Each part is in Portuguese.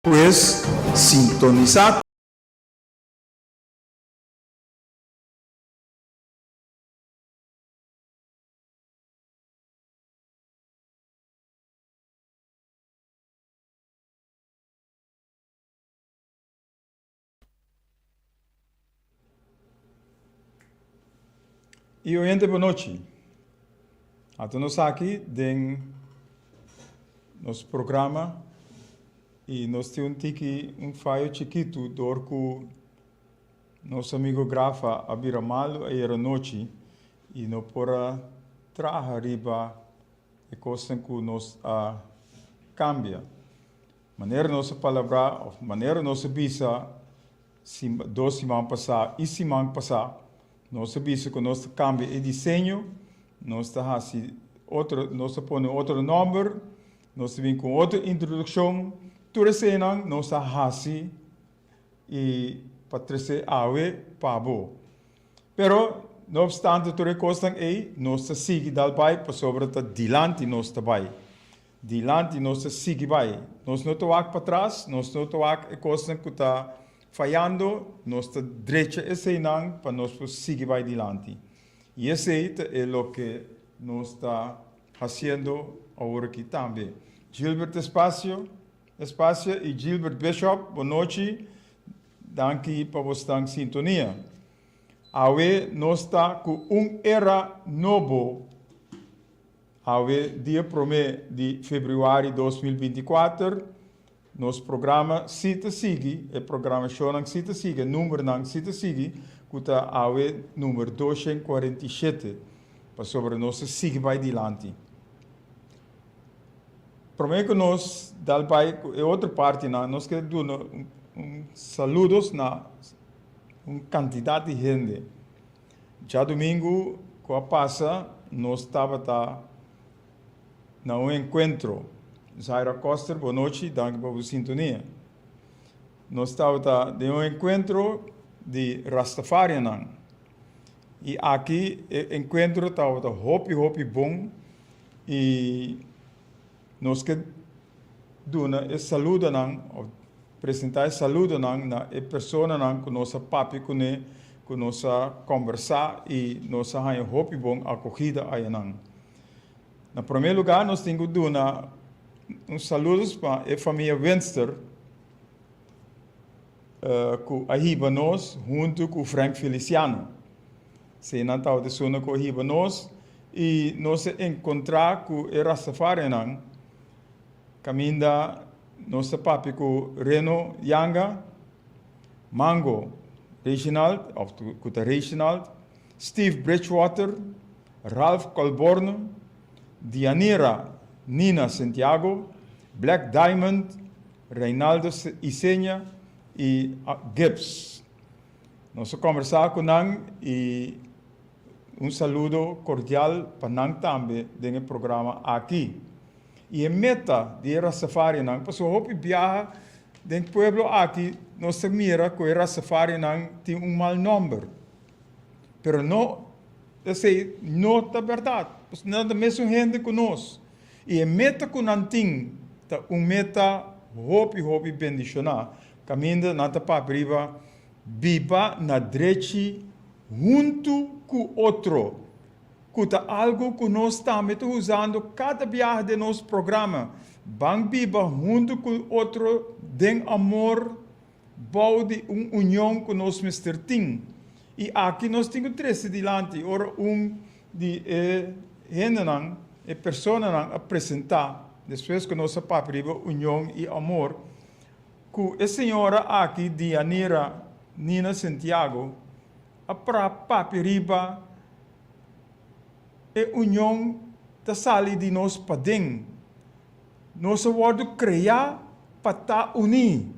Pues sintonizar. E oyente, boa noite. Estamos aqui em nosso programa e nós temos um falho chiquito do que nosso amigo Grafa abira mal a noite e não pode trazer arriba a coisa que nós cambia. Maneira nossa palavra, maneira nossa bisa, 2 semanas passar e semana passar, nós bisa que nós cambia o desenho, nós põe outro número, nós vem com outra introdução, toda cena nós hasi e para trazer awe para Pero não obstante toda coisa aí, nós sigue dal pai para sobre dilante nós vai. Dilante nós sigue vai. Nós não toak para trás, nós não toak a coisa que está falhando, nós está direita esse não para nós seguir vai dilante. E esse é o que nós está fazendo agora aqui também. Gilbert Espacio e Gilbert Bishop, boa noite. Danke para você estar em sintonia. Awe nós está com era novo. Awe dia 1 de fevereiro de 2024, nosso programa Cita Sigue, o programa Shonang Cita Sigue, número Nang Cita Sigue, que está Awe número 247, para sobre nossa Sigue vai adiante. Primeiro que nós, dal pai, é outra parte, nós queremos dar saludos na quantidade de gente. Já domingo, quando passa, nós estava no encontro. Zaira Costa, boa noite, danke pela sintonia. Nós estávamos no encontro de Rastafarian. E aqui, o encontro estava hopi bom. E nós queremos dar saludo, apresentar saludo na pessoa que nós papi com nós conversar e nós temos hopi bom acolhida aí. Na primeiro lugar, nós temos que dar saludos para a família Wenster, que ajuda nós, junto com o Frank Feliciano. Se não está de sono que ajuda nós, e nós encontrar com o Rastafarian, caminha nosso papi com Reno Yanga, Mango Reginald, Steve Bridgewater, Ralph Colborne, Dianira Nina Santiago, Black Diamond, Reinaldo Isenha e Gibbs. Nós conversamos com eles e saludo cordial para eles também no programa aqui. E a meta de Rastafari, porque eu viajar no pueblo aqui, nós mira que o Rastafari tem mau número. Mas não, não é verdade. Não é a mesma gente conosco. E a meta que nós temos é meta hopi bendicionar. Caminha na papriva, viva na direita junto com o outro. Que é algo que nós estamos usando cada viagem de nosso programa. Bang viva junto com o outro, de amor, bom de união que nós temos. E aqui nós temos 13 dilante, ora de gente, e pessoa a apresentar, depois que nós papriva união e amor, que a senhora aqui de Anira Nina Santiago, a papriva e união da sali de nós padem. Nós vamos criar para estar unidos.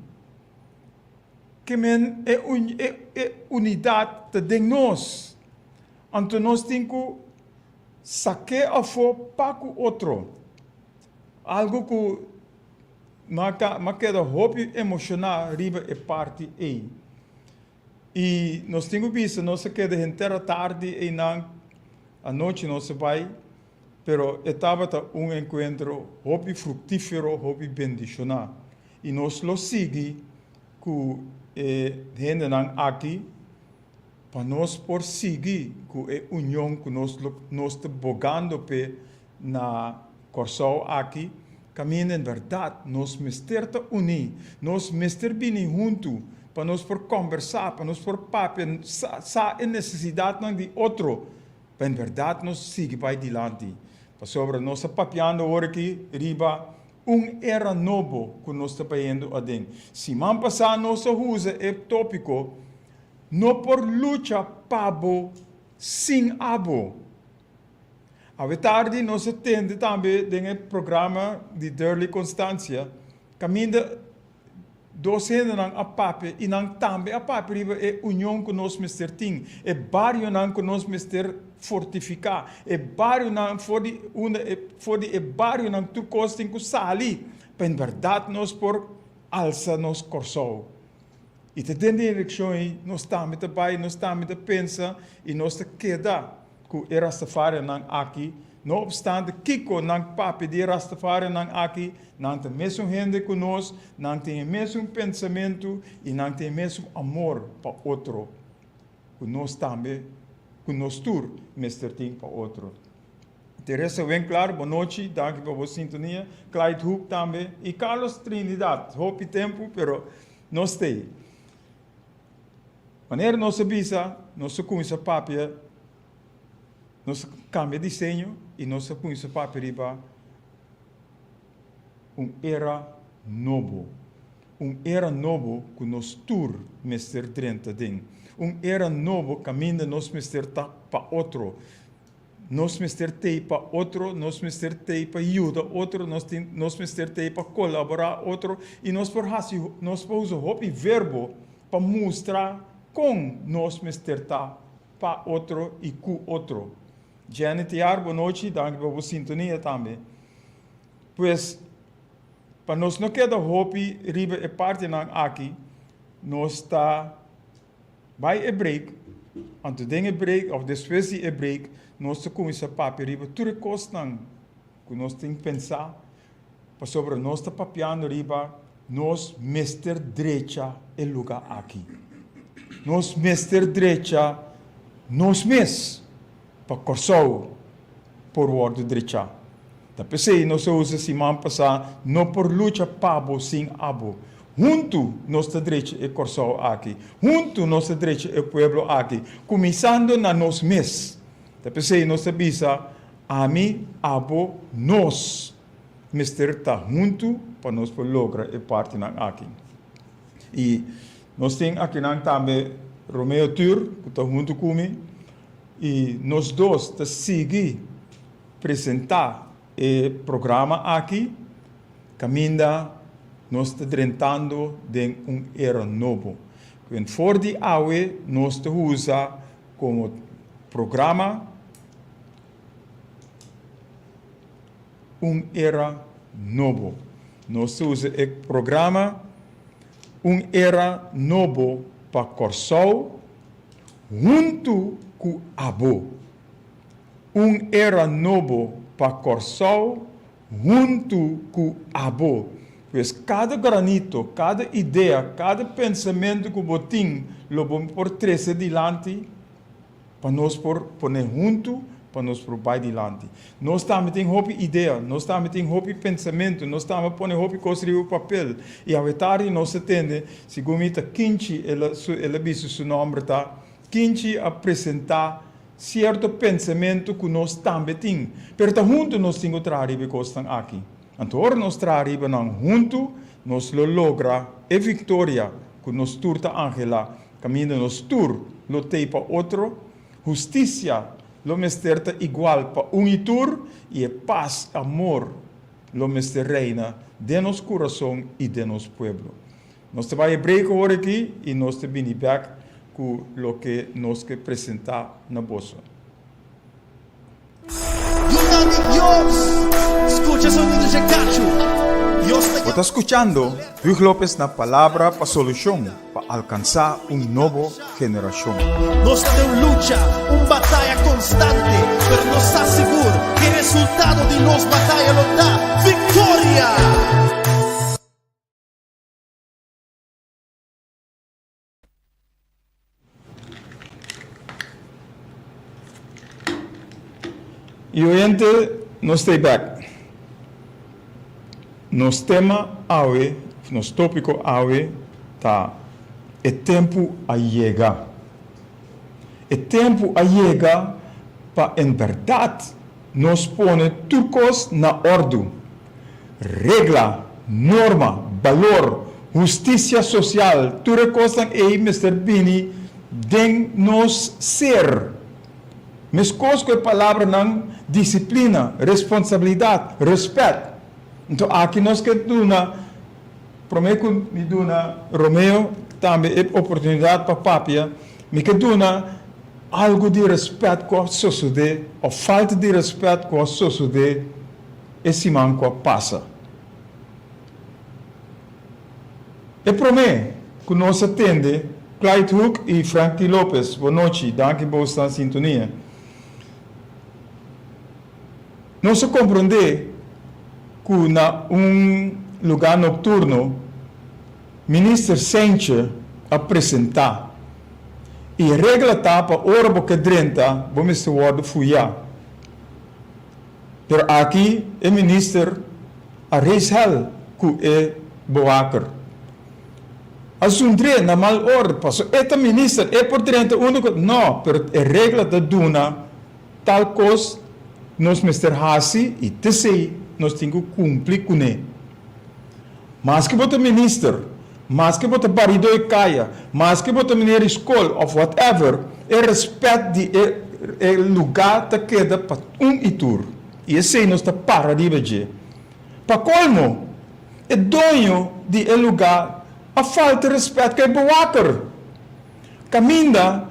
Que é unidade de nós. Então nós temos que sacar a fora para o outro. Algo que me queda hopi emocional riba é parte aí. E nós temos visto, nós queda inteira tarde e a noite nós vai, pero estava encontro hopi fructífero, hopi bendicional. e nós lo sigue que gente nan aqui para nós por seguir que a união que nós está bogando pe na Corsol aqui, caminho em verdade, nós mister te unir, nós mister bem junto, para nós por conversar, para nós por papo, sa necessidade de outro, para em verdade nós seguir para adiante. Para sobre nós papiando agora aqui, riba, era novo que nós estamos indo a dentro. Se man passar nós usa é tópico, não por luta pabo, sem abo. A tarde nós atende também no programa de Derli Constância, caminha docendo a pape e não também a pape riba é união que nós mister ting, é barrio não que nós mister fortificar, é barrio não for é barrio não tu costing que sali, para em verdade nós por alça nos corsou. E te dentro da eleição nós também te vai, nós também te pensa e nós te queda que Rastafari não aqui, não obstante Kiko não papi de Rastafari não aqui, não tem mesmo gente que nós, não tem mesmo pensamento e não tem mesmo amor para outro, que nós também, que nós tur, Mr. Ting para outro. Teresa bem claro, boa noite, danke por vossa sintonia, Clyde Hoop também, e Carlos Trinidad, hope tempo, pero nós tem. Maneira nós avisa, nós começa a papia, nós cambia de desenho e nós começa a papia para era novo. Era novo que nós tur mister 30 ding. Era novo caminho nós mister tá para outro. Nós mister tei para outro, nós mister tei para ajuda outro, nós mister tei para colaborar outro e nós por usar o verbo para mostrar com nós mister tá para outro e com outro. Janet Yar, boa noite, danke por vossa sintonia também. Pois, para nós não queda hopi, riba e parte não aqui, nós está vai break, antes de break, ou depois de break, nós está com esse papel riba, tudo costa não, que nós tem que pensar, para sobre nós está papiando riba, nós mister direita e lugar aqui. Nós mister direita, nós mes para corsou por ordem direita. Da pensei nós usa semana passada não por luta pabo sem abo. Junto nossa direita e corsou aqui. Junto nossa direita e pueblo aqui. Começando na nós mes. Da pensei nós bisa ami abo nós. Mister tá junto para nós por lograr e parte na aqui. E nós temos aqui também Romeo Tur, que está junto comigo, e nós dois está seguir apresentar o programa aqui, caminha, nós está tentando de era novo. Quando for de aue, nós está usa como programa era novo. Nós usa o programa era novo para Corsol, junto com Abo. Era novo para Corsol, junto com Abo. Pois cada granito, cada ideia, cada pensamento que você tem, lo vamos por três adiante, para nós por poner junto, para nós por vai adiante. Nós também temos hobby ideia, nós também temos hobby pensamento, nós também põe hobby construir o papel. E a tarde nós atende, segundo a Kinchi, ela disse seu nome, tá? Kinchi apresentar certo pensamento que nós também temos. Pero junto nós temos outra arriba que estão aqui. Então, nós arriba junto, nós lo logra e vitória que nós turta Angela, caminho nós tur, lo tei para outro, justiça, lo mesterta igual para e tur, e paz, amor, lo mester reina de nos coração e de nos pueblo. Nós te vai break agora aqui e nós te vini back com lo que nós que apresentar na bolsa. Escucha sonido de cacho. Está escuchando Hugh López na Palabra para Solución, para alcanzar nueva generación. Nos tenemos lucha, batalla constante, pero nos está seguro que el resultado de nos batalla lo da victoria. E oyente, no stay back. Nos tema awe, nos tópico awe, tá. É tempo a chegar. É tempo a chegar para, em verdade, nos pôr tudo na ordem. Regla, norma, valor, justiça social, tudo coisa que Mr. Bini den nos ser. Mas coisa que a palavra não disciplina, responsabilidade, respeito. Então aqui nós que duna, prometo me duna Romeo também é oportunidade para papia, me que duna algo de respeito com a sociedade, ou falta de respeito com a sociedade, esse man que passa. E prometo que nós atende Clyde Hook e Frankie Lopes. Boa noite, danke por estar em sintonia. Nós compreendemos que na lugar noturno, ministro Sánchez apresentar e regra tapa ora boca drenta, vamos se word fuia. Pero aqui o ministro a reisal que é boaker. Asundre na mal ordem, passo eta ministro é por 31 não, pero a regra da duna tal coisa nós Mr. Hassi e TC nós temos que cumprir com ele. Mas que bota ministro, mas que bota barido e caia, mas que bota mineiro escola ou whatever, é respeito de lugar que queda para itur. E esse nós está para de ver. Para colmo, é dono de lugar a falta de respeito que é boaker. Caminha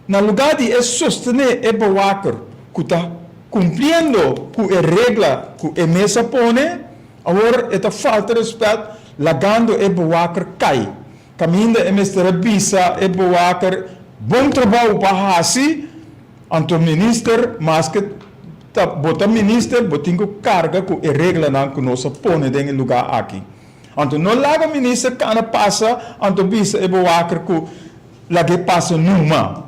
na lugar de sostener é boaker, que está cumprindo com a regra que a mesa põe, agora é falta de respeito, lagando é boaker cai. Caminha é mestre bisa é boaker, bom trabalho para assim, anto ministro, mas que bota ministro, botinho carga com a regra não que nós põe em lugar aqui. Anto não laga ministro cana passa, anto bisa é boaker que lage passa numa.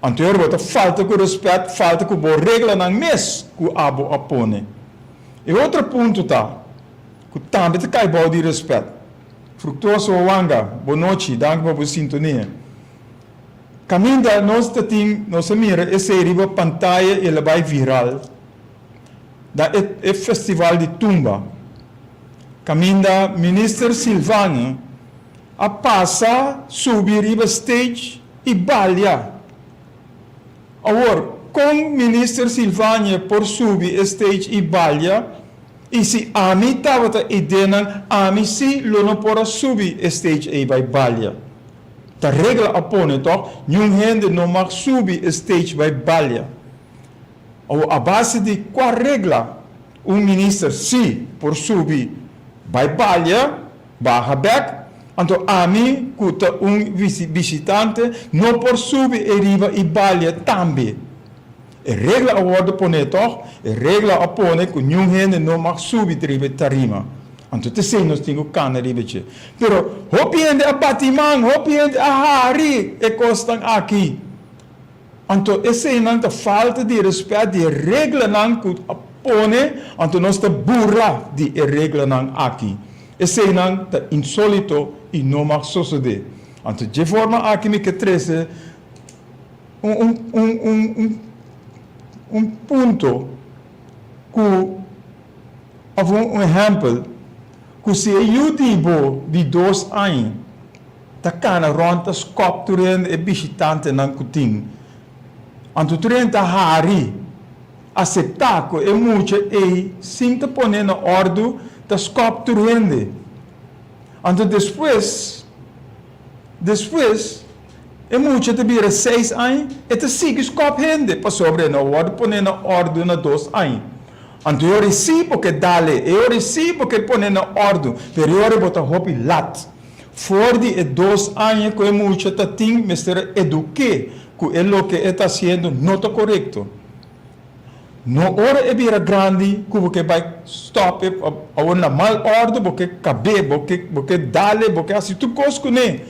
Anterior bota falta com respeito, falta com boa regra na mês que o abo apone. E outro ponto tá, que também te cai bom de respeito. Fructuoso Wanga, boa noite, danke por sintonia. Caminda nós tem, nós mira esse riba pantalla ele vai viral. Da é festival de tumba. Caminda ministro Silvano a passa subir riba stage e balha. Agora, com o ministro Silvânia por subir stage e balha, e se a mim estava a ideia, a mim se não pode subir stage e vai balha. A regra apone, então, nenhum gente não mag subir stage vai balha. Ou a base de qual regra, ministro se por subir vai balha, barra back, então, a mim, que visitante, não por subir e riba e balha também. A regra agora põe toch, a regra apone que nenhum gente não mag subir de riba tarima. Então, te sei, nós temos cana riba. Pero, hopi gente a batimang, hopi gente a hari, e costam aqui. Então, esse não é falta de respeito de regra não que apone, então nós te burla de regra não aqui. Esse não é insólito e não mag suceder. Então, de forma aqui me que trece ponto que exemplo que se eu digo de 2 anos da cana ronda capturando e visitante não cutim. Então, 30 hari aceitar que é muito e sinta poner na ordem das capturando. Então, depois, é muito de vir 6 anos, e te sigue escapando para sobre na ordem, poner na ordem na 2 anos. Então, eu recebo que dale, eu recebo que poner na ordem, mas eu botar hopi lat. Fora de 2 anos, que é muito de tem, mas eduque, que é o que está sendo não está correto. No hora é vir grande, que vai stop, a uma mal ordem, porque cabe, porque dale, porque assim tu coisa com ele.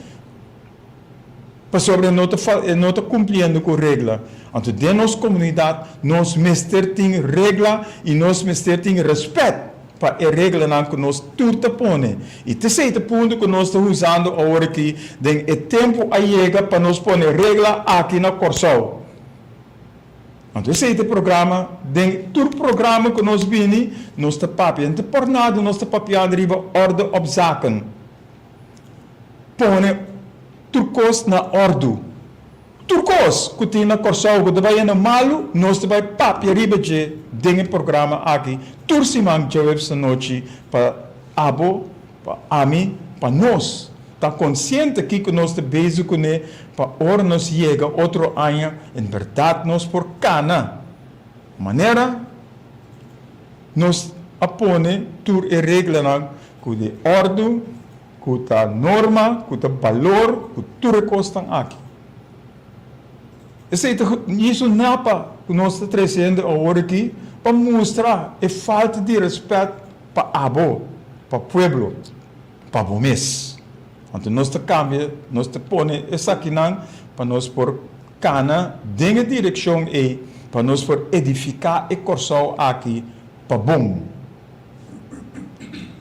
sobre não está cumprindo com regra. Então, de nossa comunidade, nós mestres tem regra e nós mestres tem respeito para a regra que nós tudo põe. E terceiro ponto que nós estamos usando agora aqui, é tempo a chega para nós pôr regra aqui na Corsol. Então, esse programa, todo programa que nós vimos, nós estamos papiando, por nada, nós estamos papiando riba ordem op zaken. Põe turcos na ordem. Turcos, que tem na Corsol, que vai na malo, nós estamos papiando riba de o programa aqui. Turcimang já essa noite para abo, para ami, para nós. Está consciente aqui que nós estamos bezig com ele, para hora nós chega outro ano, em verdade nós por cana. Maneira, nós apone tur e regra com de ordem, com a norma, com o valor, com tudo que costam aqui. Isso não é para nós estamos trazendo agora aqui, para mostrar a falta de respeito para abo, para o povo, para o mês. Então, nós cambia, nós põe essa aqui para nós por cana, dengue direção e para nós por edificar e Corsol aqui para bom.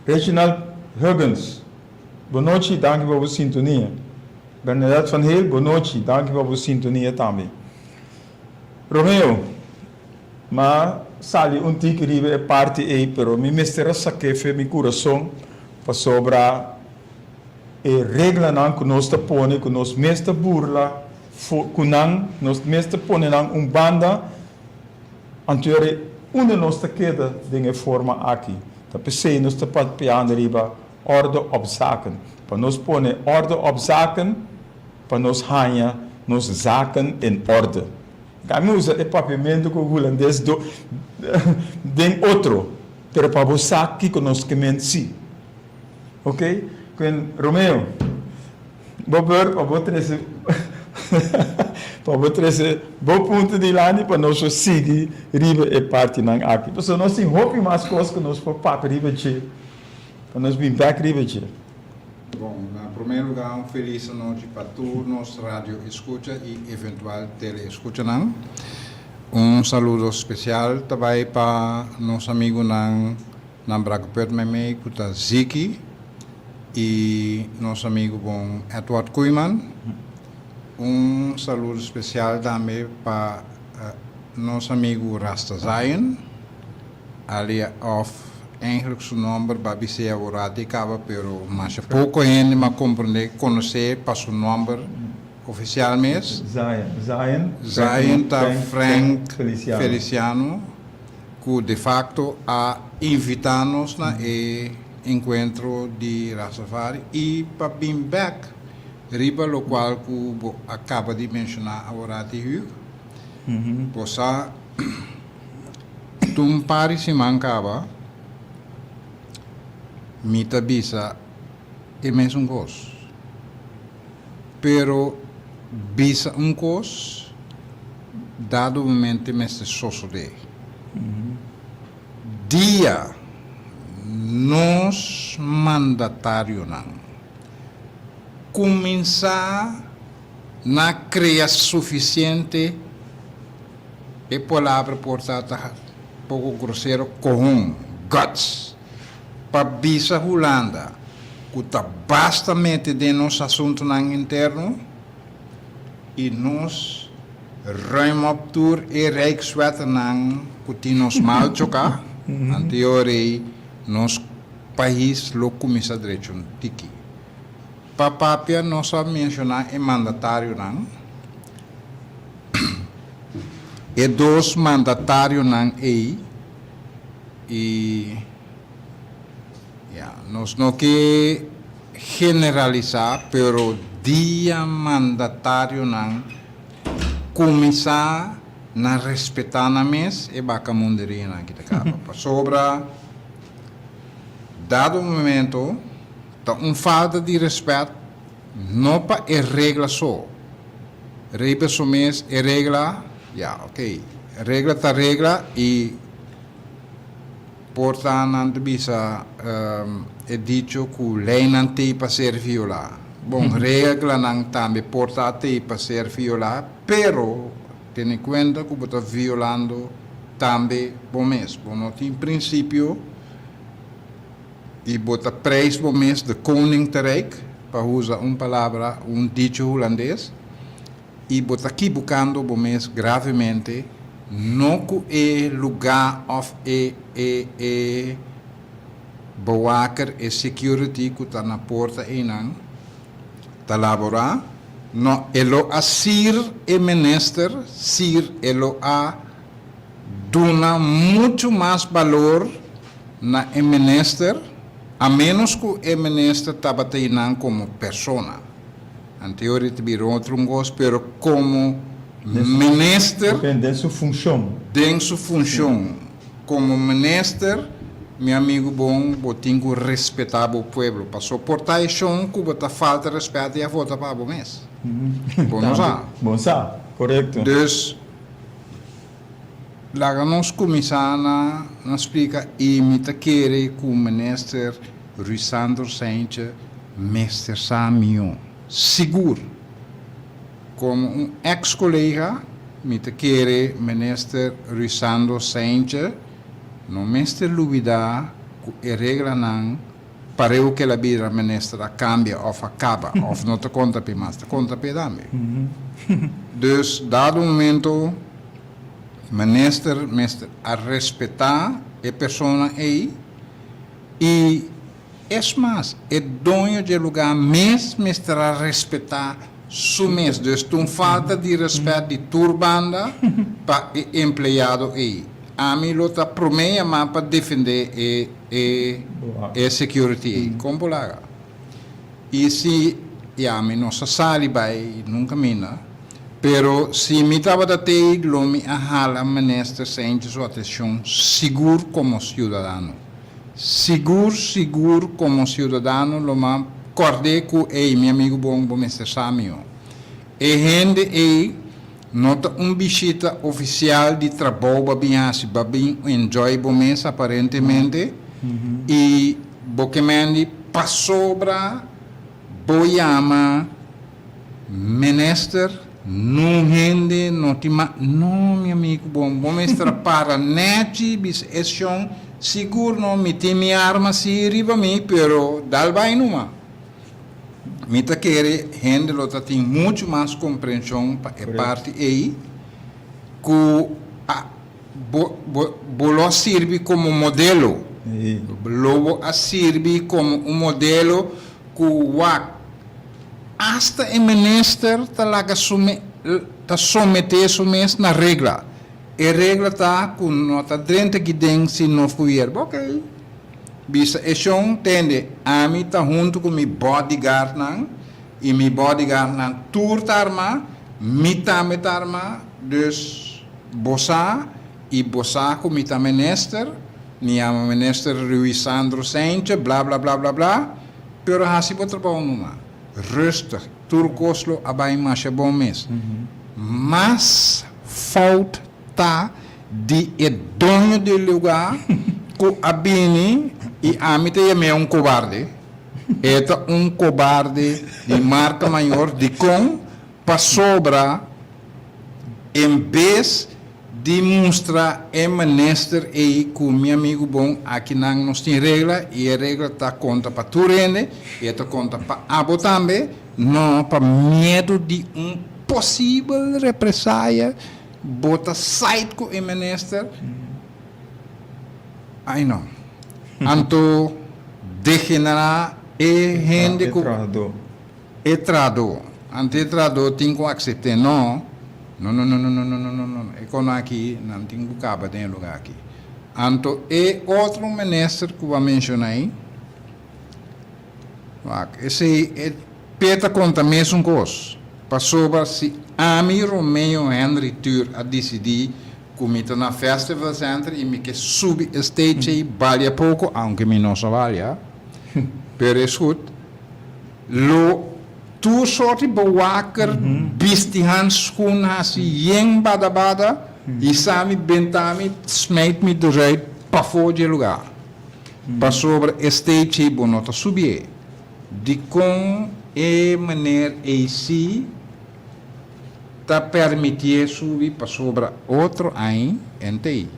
Reginald Huggins, boa noite, danke pela sintonia. Bernadette Van Heel, boa noite, danke pela sintonia também. Romeo, mas sali tique ribe parte aí, pero mi mestera saquefe mi coração para sobrar e regra que nós põe, que nós mestre burla, que nós mestre põe banda, anterior onde nós queda de forma aqui. Então, pensei, nós estamos piando riba, ordem op zaken. Para nós põe ordem op zaken, para nós hanha, nós zaken em ordem. Kami usa o papimento que o holandês tem outro, pero para você aqui que nós queremos sim. Ok? Com Romeo, vou ver para você bom ponto de lá para nós seguir riba e parte não aqui. Porque nós temos roupa mais coisas que nós por papo riba de, para nós vir back riba de. Bom, em primeiro lugar, feliz noite para todos rádio escuta e eventual tele escuta. Saludo especial também para nosso amigo na Bracopet Meme, que está Ziki. E nosso amigo bom Edward Koeman. Saludo especial também para nosso amigo Rasta Zion. Aliás, eigenlijk zijn nummer babisea orati kaba pero mas pouco gente ma compreender conhecer para seu number oficial mês Zion tá Frank Feliciano que de facto a invitar-nos na encontro de Rastafari e para bem back riba lo qual que acaba de mencionar agora de possa pari se mancava mita bisa e mesmo gosto pero bisa gosto dado o momento mestre sosso de dia nos mandatário não começar na criar suficiente e palavra portada pouco grosseiro com guts para bisa Holanda que tá bastante de nosso assunto interno e nós ruimoptur e rijkswet que nos mal chocar anterior nos país lo comissa direito tiki papapia nós só mencionar e mandatário e dois mandatários e nós não que generalizar, pero dia mandatário não começar na respeitar na mes e baca mundiria na kita capa. Sobra dado momento tá falta de respeito não para a regra só. Regra só mês é regra, ok. Regra tá regra e portanto bisa é dito que lei não tem para ser violada. Bom, regra não também portate para ser violado, pero tem em conta que você está violando também bom mês. Bom, não tem princípio e bota preço bom mês de koninkrijk, para usar uma palavra, dicho holandês, e bota aqui buscando bom mês gravemente, não que é lugar of bewaker e security que está na porta e não está laborar, no elo a sir e minister, sir elo a dona muito mais valor na e minister, a menos que o minister estava tendo como persona. Em teoria te outro gosto, pero como minister Depende de sua função. tem sua função. Como minister, meu amigo bom, eu tenho que respeitar o povo. Para suportar isso, que você falta de respeito e a volta para o mês. Bom, não sabe? Bom, sabe, correto. Dus, lá nós começamos a explicar e me querer que o ministro Rui Sandro Sanchez, mestre Samio, seguro. Como ex-colega, me querer ministro Rui Sandro Sanchez, no mestre Lubida, que a regra não, para o que a vida ministra cambia ou acaba, ou não te conta para mais, te conta para também. Dus, dado momento, minister a respeitar a pessoa aí e é mais, é dono de lugar mesmo a respeitar su mês. Dus, tem falta de respeito de turbanda para o empregado aí. A mim, eu estou promeia para defender a security aí, como lá. E se a mim não sai vai nunca mina. Pero se me estava a ter, lo me ahala ministro sente sua atenção seguro como cidadão. Seguro como cidadão, lo me acordei com meu amigo bom ministro Samio. E gente nota visita oficial de trabalho babin enjoy bom mês aparentemente e boquemendi passou para boiama minister não rende, não meu amigo bom, vamos para net, bis eshon, seguro não me tem minha arma se riba me, pero dal vai numa. Me tá querer rende, lota tem muito mais compreensão para a parte aí, que bolo serve como modelo, lobo a serve como modelo que o hasta o ministro está someter isso mesmo na regra. E a regra está com nota dentro que tem se não for. Ok. Bisa isso entende. A mim está junto com meu bodyguard não e meu bodyguard não turta arma, mitame arma, dus bossa e bossa com mita ministro, minha ministro Rui Sandro Sanchez, blá blá blá blá blá, pero hasi por trabalho numa. Rustig, turcoslo abai mas bom mês. Mas falta de dono do lugar que abini e a mim é cobarde. É cobarde de marca maior de com para sobra em vez de mostrar o ministro e com meu amigo bom aqui não nós tem regra e a regra está conta para tu rende e está conta para abo também não para medo de possível represália bota site com o ministro ai não anto degenerar e rende com e trado ante trado tem que aceitar não. Não. É quando aqui, não tem bucaba tem lugar aqui. Então, é outro ministro que eu vou mencionar aí. Esse é peta conta mesmo coisa. Passou para se Ami Romeo Henry Tour a decidir que na Festival Center e me que sub stage aí vale pouco, aunque me não vale. Pero é goed. Tu soort bewaker, bistihan schoen hasi jeng bada e sami bentami smijt me eruit para fora de lugar. Para sobre stage bonota subir. De com e maneira e se tá permitir subir para sobre outro ano em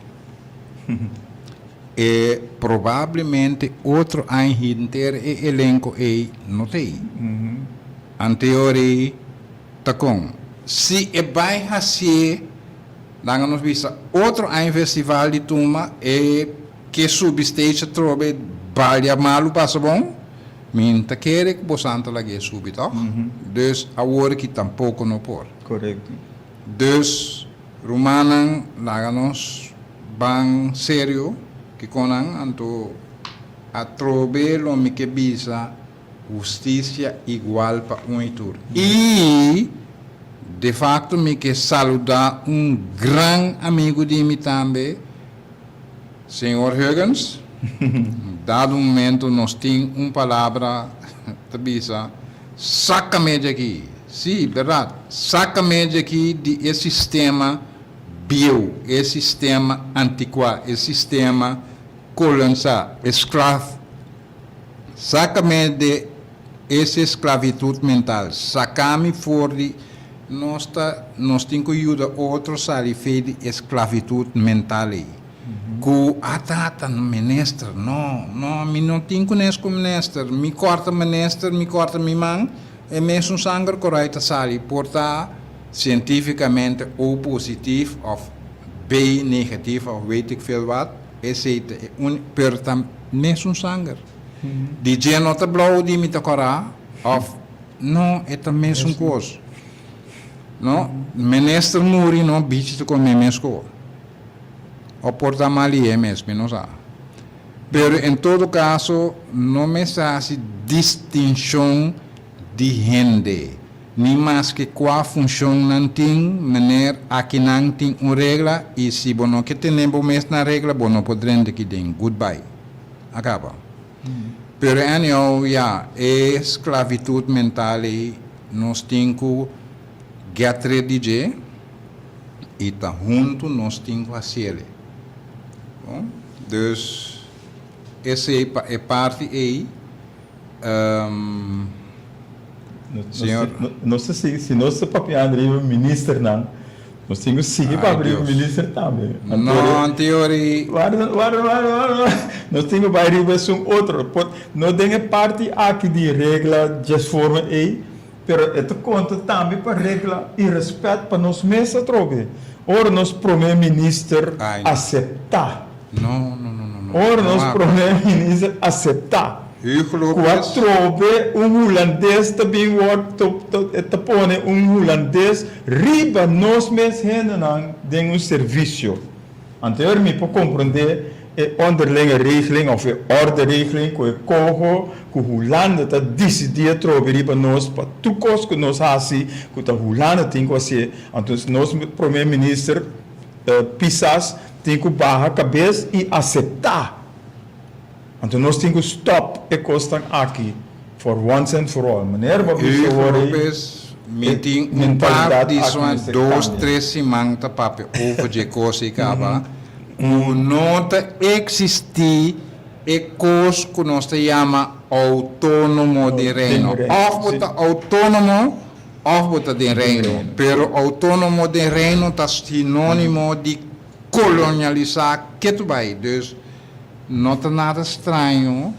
e provavelmente outro ano inteiro e elenco e não tem. Anterior tá com se vai fazer dan nos visa outro ano festival de turma e que substage trobe balha malu passa bom minta querer que bosanta lagi subi toch dus agora que tampouco não por Correcto. dus rumanan laganos bang sério que conan anto a trobe lo mi que bisa justiça igual para itur e de facto me que saludar grande amigo de mim também, senhor Huygens. Dado momento nós temos palavra, tabisa, saca-me daqui. Sim, verdade. Saca-me daqui de esse sistema bio, esse sistema antiquado, esse sistema colonizado, escravo. Saca-me de essa esclavitude mental. Saca-me fora de nós temos que ajudar outros a de esclavitude mental. Que atata no ministro, não, me não tenho conhecido como ministro, me corta minha mão, é mesmo sangue correto, sabe, porta cientificamente ou positivo, ou bem negativo, ou weet ik veel wat, esse porta mesmo sangue. Die genota blauw die me te corra, of não, é a mesma coisa. No, ministro muri no bicho te come mesmo. O porta mali é mesmo, não sabe. Pero em todo caso, não me hace distinção de gente. Nem mais que qual função não tem, maneira aqui não tem uma regra e se você não quer ter na regra, você não pode render que tem. Goodbye. Acaba. Pero anyhow, esclavitude mental nós temos que get ready de e tá junto nós temos que fazer. Bom, dus essa é parte aí. Senhor, nós se nós papel abrir o ministro não, nós temos que seguir para abrir o ministro também. Não, em teoria. Nós temos que abrir outro. Não tem parte aqui de regra de forma aí. Pero ito conta também para regra e respeito para nós mesmos trobe. Ora nós primeiro-ministro aceitar. Não. Ora nós primeiro-ministro aceitar. Quando trobe holandês também te põe holandês riba nós mesmos não tem serviço. Anterior me pode compreender onderlinge regeling of orderegeling que kogo que Holanda tá decidir trobe para nós para toekomst que nós assim que tá Holanda tem que ser então nós primeiro-ministro Pisas tem que barra cabeça e aceitar então nós temos que stop e costam aqui for once and for all maneira para isso meeting par de sua 2-3 semanas papel over de coisa e acaba não existe e coisa que nós chamamos autônomo de reino. Ou bota autônomo, ou bota de reino. Pero autônomo de reino é sinônimo de colonializar que tu vai. Dus não é nada estranho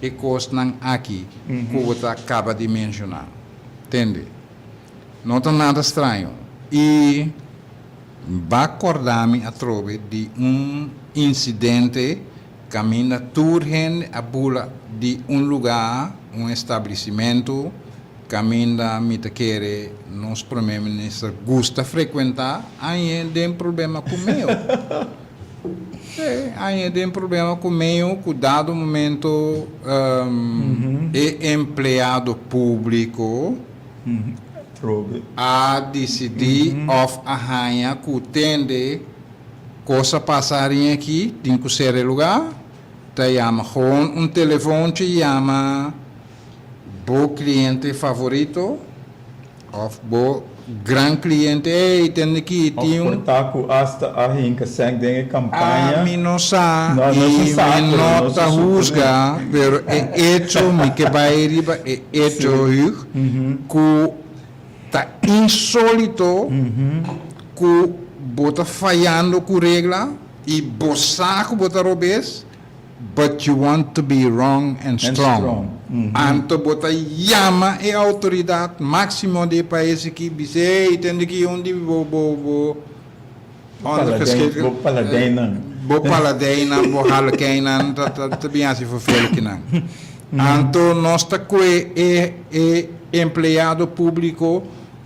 e coisa não aqui que você acaba de mencionar. Entende? Não é nada estranho. E vai acordar-me a trobe de incidente caminha turhen a bula de lugar, estabelecimento, caminha me te querer, nosso primeiro-ministro gosta frequentar, aí tem problema com o meu. Aí tem problema com o meu, que dado momento é empregado público, a decidir of a rainha que tende coisa passarem aqui, tem que ser lugar, te chama com telefone, te chama bo cliente favorito, of bo gran cliente, tem aqui, tinha Of portaku hasta a hinka sang dengue campanha. mi no sa, No, no y se sabe, mi pero no no se ta supone. juzga, pero he hecho, mi que va a ir, he hecho, que tá insólito, que bota falhando com regra, e bosaco bota robes, but you want to be wrong and strong. Anto bota llama e autoridade máximo de país que dice, entende que onde bo Paladena. bo paladena, bo halkeina, tá bem assim for fel que não. Anto nós tá é empregado público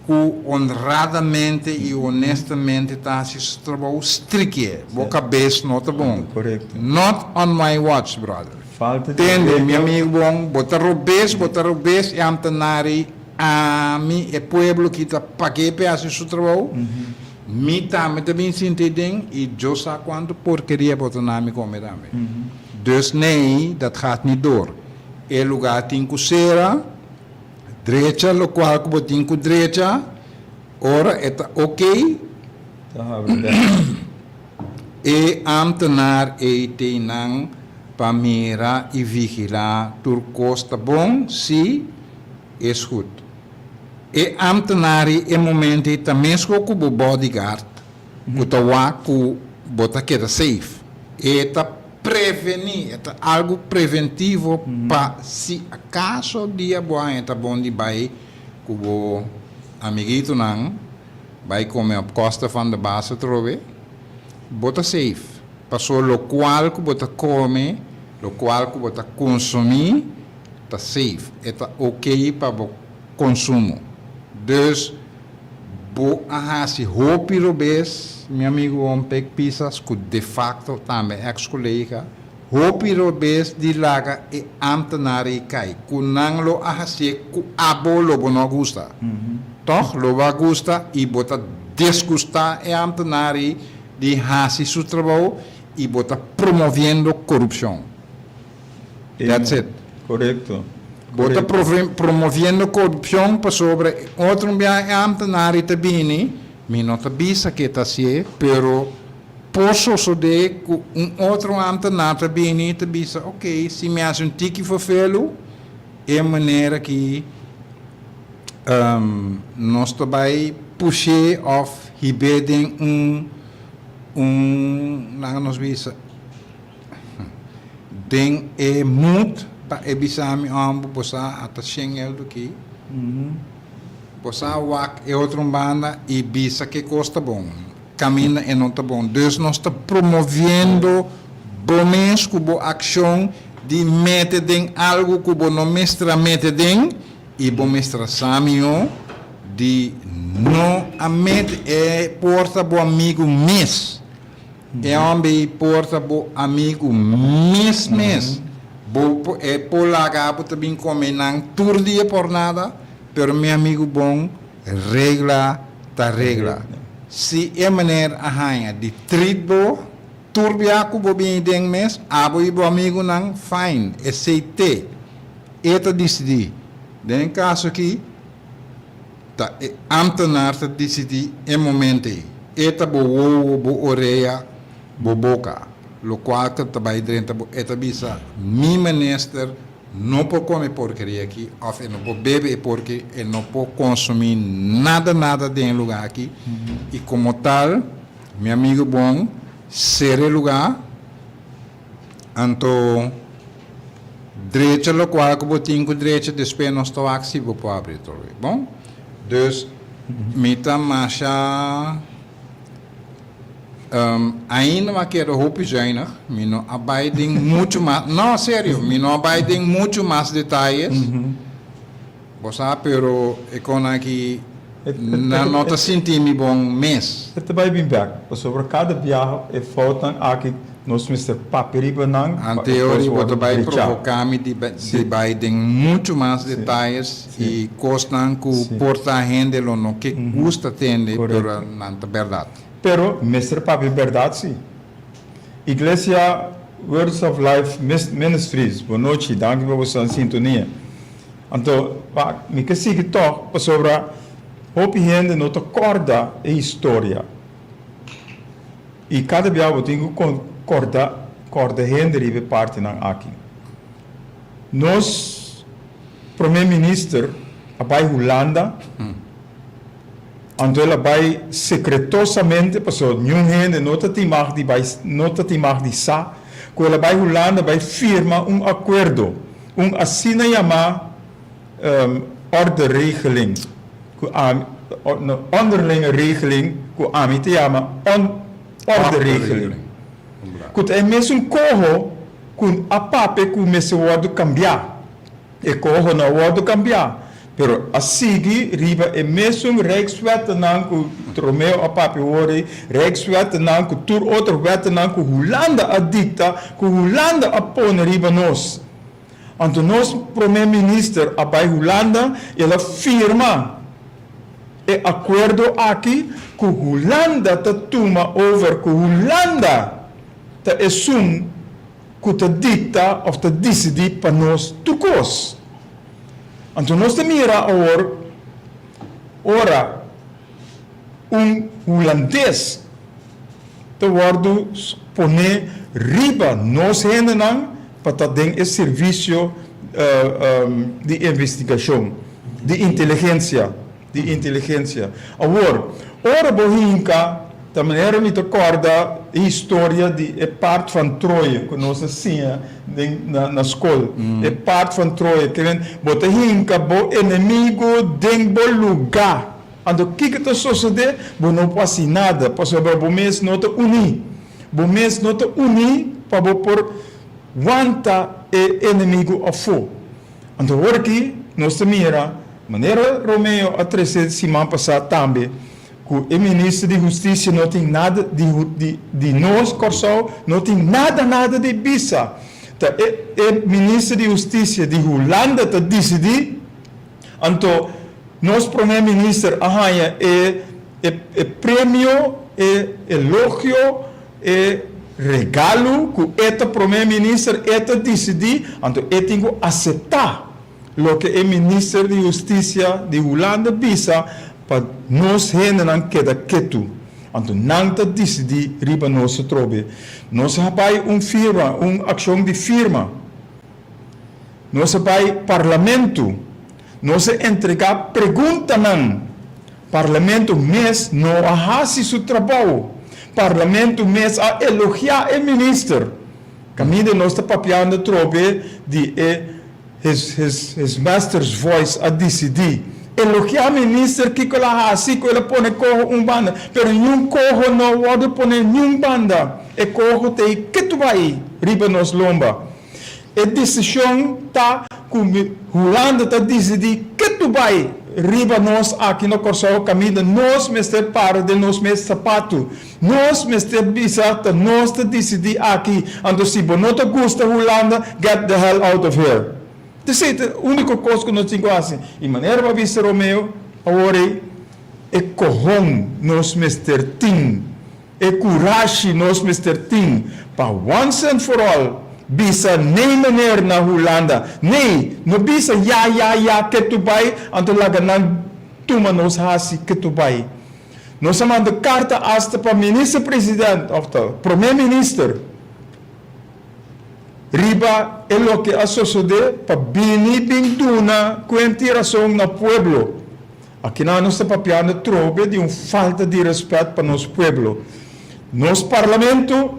que honradamente e honestamente está se trabalhando strict, bo cabeça não tá bom. Correto. Not on my watch, brother. Falta de Entende, respeito. meu amigo bom, botar robês e amtanari a mim é pueblo que tá paguei pedaço de trabalho. Me também sentindo e eu sei quanto porcaria botar na minha comida. Dus nee, dat gaat niet door. É lugar tem coceira, direita, lo qual que botin com direita, ora é ok. Tá, verdade. E ambtenaar e tenang pamira e vigilar turcos tá bom, sim, é goed. E ambtenaar e momento e também com o bodyguard, que tá lá que bota que é safe. E tá prevenir, é algo preventivo para se acaso dia bom é tá bom de vai com o amiguito não, vai comer a costa van de base trove. Bota safe. Passou lo qual que bota come, lo qual que bota consumir, tá safe. Está ok para o consumo. Dus, bo ahasi hopi robes, meu amigo Ompek Pisas, que de facto também ex-colega, hopi robes di laga e amtenari kai. Kunang lo ahasi ku abo lo bono gusta. Toch? Lo va gusta e bota desgusta e amtenari de hasi su trabalho e bota promovendo corrupção. That's it. Correto. Bota promovendo corrupção para sobre outro ambtenari tabini, mi não tabisa que tá se, pero posso so de outro ambtenar tabini tabisa, ok, se me hace tiki vervelo, é maneira que nós também puxei of hibeding lang nos bisa ding e moed pa e bisa mi ambo bosa ata shengel do ki bosa wak e outro banda e bisa que costa bom camina e não tá bom dus nós está promovendo bomes cubo ação de metedem algo cubo no mestra metedem e bo mestra samio de no a met é porta bo amigo mes é onde porta bo amigo mes bo é polaga bo também come nang tur dia por nada pero meu amigo bom regla ta regla se é maneira a rainha de tribo turbia ku bo bem deng mes abo e bo amigo nang fine aceite eta decidi den caso aqui tá ambtenaar te decidi em momento eta bo oreia bo boca lo qual que também dentro bo eta bisa mi minister não pode comer porcaria aqui ou não pode beber porque e não pode consumir nada dentro lugar aqui e como tal meu amigo bom ser lugar então direita lo qual que botinho com direita depois nós estou aqui vou abrir tudo bom. Dus, mita masha ainda uma quero roupa zuinig, me não abiding muito mais, não, sério, me não abiding muito mais detalhes, você pero eu aqui não tá sentindo bom mês. Het erbij bem back. Sobre cada viagem é faltam aqui nós mister paperi benang. Anteori você vai provocar me de abiding muito mais detalhes e costam que porta a gente lo no que custa atender, pero não é verdade. Pero mister papi verdade sim. Igreja Words of Life Ministries, boa noite, danke por sua sintonia. Então, me que siga toch sobre hopi gente não te corda a história. E cada vez eu tenho que corda gente ribe parte nan aqui. Nós, primeiro-ministro, abai Holanda, então ela vai secretosamente, porque nenhum gente não te timar de sa, que ela vai Holanda vai firma acordo, assina chamar orderegeling, onderlinge regeling, que a mim te chama orderegeling. Que é mesmo corro, que a pape que mesmo pode cambiar, e corro não pode cambiar. Pero a seguir, riba é mesmo Rijkswet nan que Romeo a papi ori, Rijkswet nan que tur outro wet nan que Holanda a dicta, que Holanda a pone riba nós. Então nós primeiro-ministro a bai Holanda, ela firma e acordo aqui que Holanda te toma over, que Holanda te assume que te dicta of te decide para nós toekomst. Então nós temos ora holandês te worden poner riba nós ainda não para ter esse serviço de investigação, de inteligência. Agora, ora bohinka, da maneira me recorda a história de parte van Troje, que nós assim na escola. É parte van Troje, que bota hinka, bo inimigo dentro do lugar. Então, o que está sucedendo? Não passa nada, porque o mês não está unido. O mês não está unido para por quanta é inimigo a fogo. Então, aqui, nós mira, maneira Romeo a 13 semana passada também, que o ministro de Justiça não tem nada de nós, Corsal, não tem nada de visa. O ministro de Justiça de Holanda te decidir, então, nosso primeiro-ministro arranha prêmio, elogio, regalo, que este primeiro-ministro decidir, então, ele tem que aceitar o que o ministro de Justiça de Holanda visa, para nós ainda não queda quieto. Então, não te decidir riba nós trobe. Nós vamos firma, ação de firma. Nós vamos parlamento. Nós entregar pergunta não. Parlamento mês não faz seu trabalho. Parlamento mês a elogiar o ministro. Caminho nós está papiando trobe de his master's voice a decidir. Elogiar o ministro que ela assim que ele põe corro banda, pero nenhum corro não pode pôr nenhum banda. E corro tem que tu vai riba nos lomba. A decisão tá com Holanda tá decidir que tu vai riba nós aqui no Corsal caminho nós mestre para de nós mestre sapato. Nós mestre bisata nós te decidir aqui. Então se não te gusta Holanda, get the hell out of here. Essa é a única coisa que nós temos assim. E maneira para ver Romeo, agora é corrom nós mestre tim, é coragem nós mestre tim, para once and for all, bisa nem maneira na Holanda, nem, não bisa ya que tu vai, então lá não toma nos hasi que tu vai. Nós chamamos de carta hasta para ministro-presidente, ou primeiro-ministro. Riba é o que a sociedade para bem duna coentiração no pueblo. Aqui nós estamos papiando trobe de falta de respeito para nosso pueblo. Nosso parlamento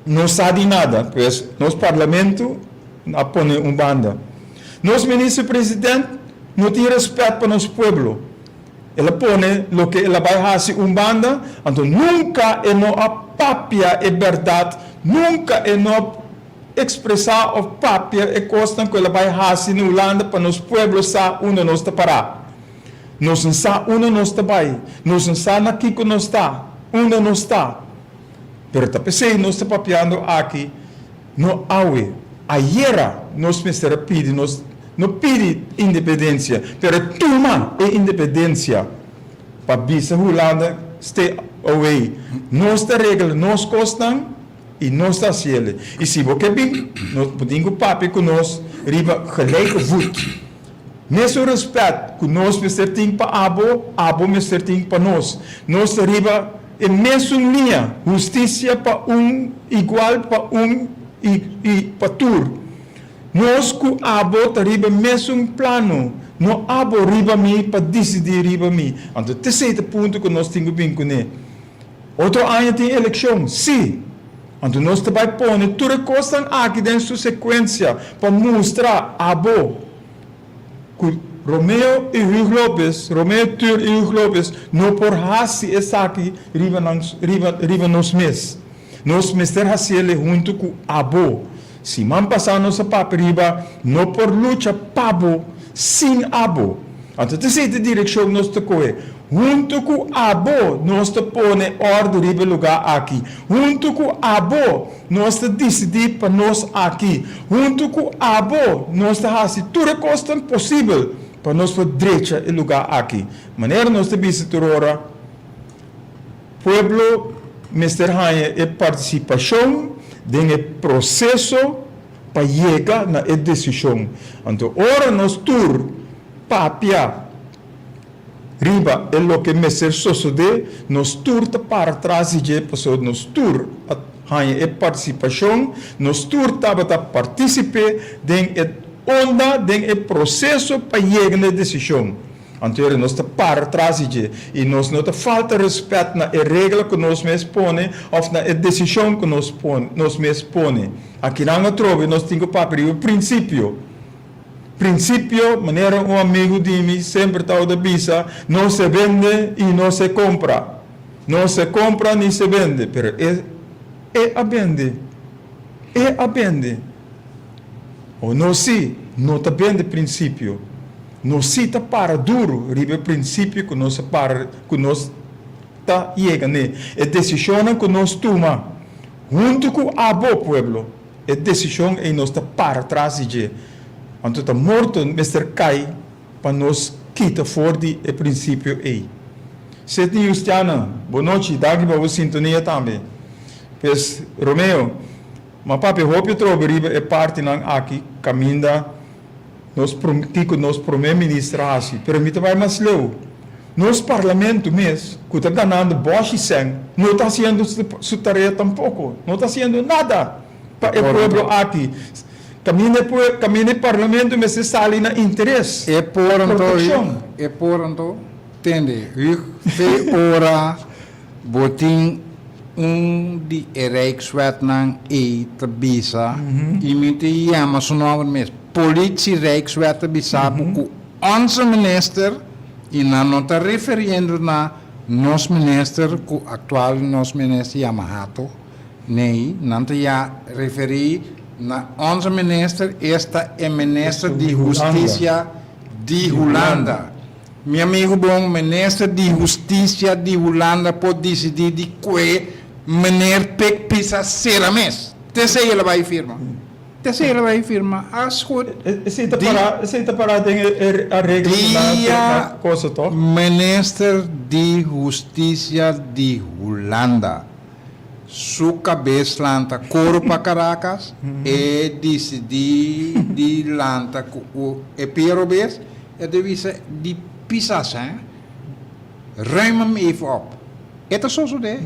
não sabe nada, pois nosso parlamento não põe banda. Nosso ministro-presidente não tem respeito para nosso pueblo. Ele põe o que ele vai fazer banda, então nunca é não a papia é verdade, nunca é não expressar o papel e costa que ela vai fazer na Holanda para nos pueblos sa onde nós está parar. Nós não sa onde nós está vai. Nós não sa aqui que nós está. Onde nós está. Pero tá pensei nós está papiando aqui no aue. Ayer nós mestre pedi nós não pedi independência, pero toma a independência para bisa Holanda stay away. Nós te regra nós costam e nós está cielo. E se você bem, nós podemos papi com nós riba gelijke voet. Mesmo respeito que nós temos para abo temos para nós. Nós arriba em mesma linha, justiça para igual para e para tudo. Nós com abo arriba mesmo plano. Não abo arriba mim para decidir arriba mim. Então, terceiro ponto que nós temos bem com ele. Outro ano tem eleição, sim. Então, nós também põe tudo que estão aqui dentro da sequência para mostrar abo. Romeo e Hugo Lopes, Romeo Tur e Hugo Lopes, não por hasi essa aqui riba nos mês. Nós mestre hasi ele junto com abo. Se man passar nossa papo riba, não por luta pabo, sem abo. Então, terceira direção nós te corre. Junto com abo, nós te põe ordem riba lugar aqui. Junto com abo, nós te decidir para nós aqui. Junto com abo, nós te hasi tudo que é possível para nós for direita e lugar aqui. Maneira nós te visitar ora, pueblo, Mr. Hanha, é participação de processo para chegar na decisão. Então, ora nós tur papia riba é o que Mr. Sosode, nós tur para trás e pessoa nós tur Hanha é participação, nós tur tava participar de onda de processo para chegar na decisão. Então, nós estamos para trás e nós não falta respeito na regra que nós mesmos põe ou na decisão que nós mesmos põe. Aqui na trova nós temos o princípio. Princípio, maneira um amigo de mim sempre está da bisa, não se vende e não se compra. Não se compra nem se vende, pero é a vende. É a vende. Ou não se, não está vende princípio. Não se está para duro, ribe princípio que nós para, que nós está chegando. É decisão que nós toma, junto com a boa pueblo. É decisão e nós está para trás de. Então está morto, Mr. Kai, para nós quitar fora de princípio aí. Sete Justiana, boa noite, daqui para você sintonia também. Pois, Romeo, mas papi, hope trovo ribe é parte não aqui, caminha. Nós primeiro-ministro assim, permita vai mais leu. Nosso parlamento mesmo, que está ganhando boche e sangue, não está fazendo sua tarefa tampouco, não está fazendo nada para o povo aqui. Caminho parlamento, mas se sai na interesse. É por então, entende? Ve ora, botin de Rijkswet e tabisa, e me te chama seu nome mesmo. Politie Rijkswet bisapo que onze minister e não está referindo na nosso minister, que atual nosso ministro Yamahato, nem, não está referir na onze minister, esta é ministro de Justiça de Holanda. Meu amigo bom, ministro de Justiça de Holanda pode decidir de que meneer Pek pisa será mês. Terceiro ele vai firmar. Terceira vai firma, as goed. Aceita para a regra da coisa toch? Minister de Justiça de Holanda, sua cabeça lanta coro para Caracas e decidir de lanta o epirobes e deve ser de pisas, ruim me even op. Het is zo de.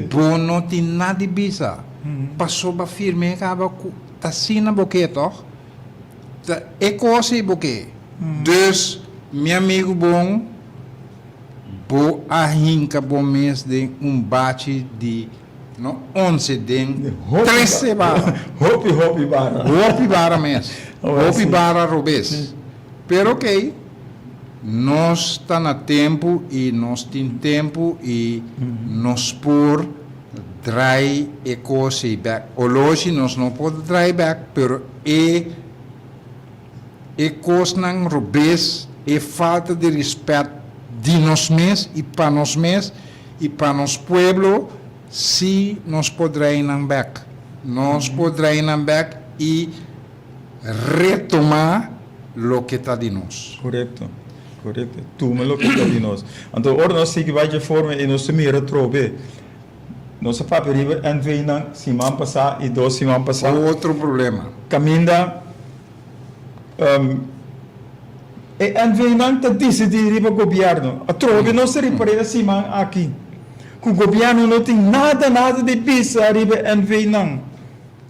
Bono ti na di bisa. Passou ba firme acaba Tassina boquê, toch? É coisa boquê. Dus, meu amigo bom, bo arranca bom mês de bate de 11 de 13 bara. Hopi bara. Hopi bara mês. Hopi bara robês. Pero ok, nós está na tempo e nós tem tempo e nós por dry e coisa back. Hoje nós não podemos dry back, pero e coisa não robês e falta de respeito de nós mesmos e para nós mesmos e para nosso pueblo, se nós podemos ir back. Nós podemos ir back e retomar o que está de nós. Correto. Toma o que está de nós. Então, agora nós temos que vai de forma e nós temos que retrover. Nossa papel é vem na semana passada e 2 semanas passadas. Outro problema. Caminda E NV não tá decidir riba governo. A trove não se repare assim man aqui. Que o governo não tem nada de pisa riba NV não.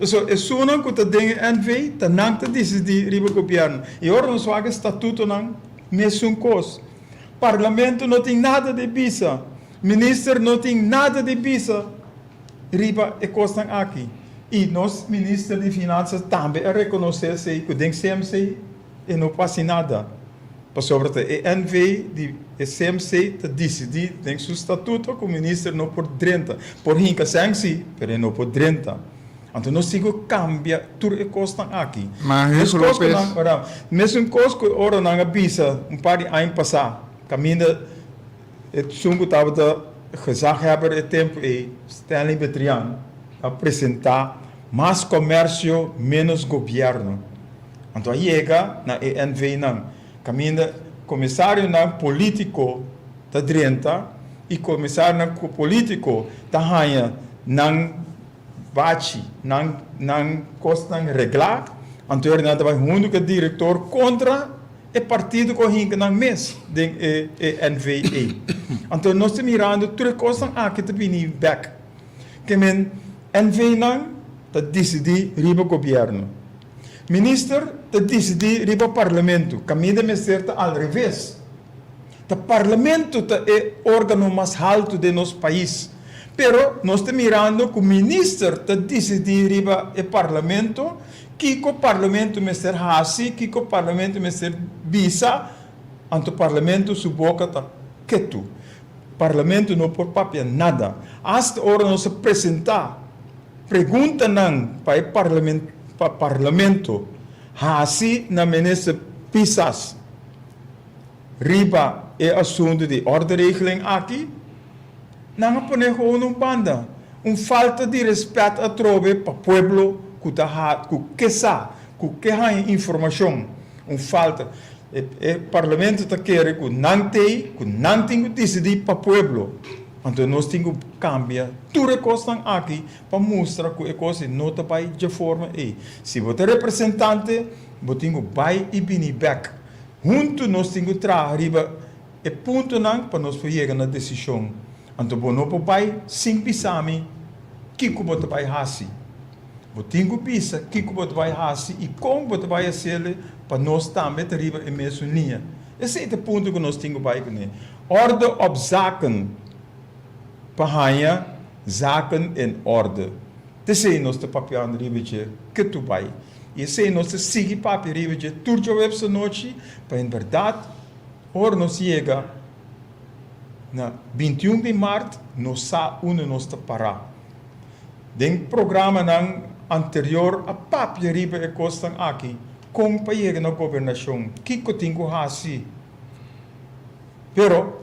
Então, é só não que tá dentro NV, tá não tá decidir riba governo. E ora não swaga estatuto não, mesmo coisa. Parlamento não tem nada de pisa. Ministro não tem nada de pisa. Riba e coisa aqui. E nós, ministro de Finanças, também reconhecer que tem CMC e não passa nada. Por sobre o NV de CMC te decidir tem seu estatuto que o ministro não pode drenta. Por hinca sanksi, mas não pode drenta. Então nós temos que cambiar tudo e coisa aqui. Mas mesmo coisa que ora não avisa par de anos passar, caminha het sungo estava de gezaghebber het tempo Stanley Betrian apresentar mais comércio, menos governo. Então chega na ENV não, caminha comissário não político da drenta e comissário não político da rainha não bate, não costa não reglar. Então ele não vai junto com o diretor contra o partido que hinca não mês de ENV. Então nós estamos mirando tudo coisa aqui te vir back. Que men NV não te decidir riba governo. Minister te decidir riba parlamento. Caminho me certa al revés. O parlamento é o órgão mais alto de nosso país. Pero nós estamos mirando que o ministro te decidir riba o parlamento. Que o parlamento me ser hasi, que o parlamento me ser bisa, anto parlamento su boca ta ketu. Parlamento não por papel nada. Hasta hora não se apresentar, pergunta não para o parlamento, hasi na menese pisas. Riba é assunto de orderegeling aqui, não pone gewoon banda, falta de respeito a trove para o pueblo. Que sa, que ha informação, falta. O parlamento está querendo que não tem que decidir para o povo. Então nós temos que cambiar tudo que está aqui para mostrar que a coisa não está vai de forma aí. Se você é representante, você tem que vai e vir back. Junto nós temos que trazer o ponto não para nós chegar na decisão. Então você não vai sem pisar que você vai fazer. Você tem que pensar que você vai fazer e como você vai fazer para nós também arribar em mesma linha. Esse é o ponto que nós temos que fazer. Orde op zaken. Para zaken em orde. Esse é o nosso papel no ribete que tu vai. Esse é o nosso seguir papel ribete turjo essa noite para em verdade, ora nós chega na 21 de março, nós sa onde nós está parar. Den programa não anterior a papel riba e costan aqui, como para chegar na governação, que eu tenho que fazer. Pero,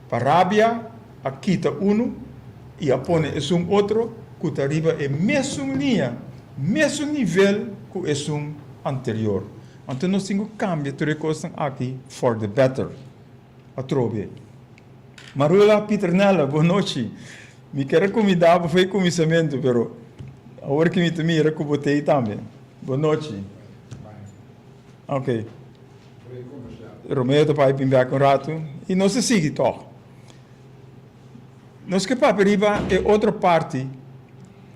para Arábia, aqui está e a pone é outro, que está riba é mesmo linha, mesmo nível que é anterior. Então nós temos que cambiar tudo costan aqui for the better. A trove. Marula Piternella, boa noite. Me quero convidar para o começamento, pero agora que me tomei era que botei também. Boa noite. Ok. Romeo está para ir um rato e não se sigue toch. Nós que para riba é outra parte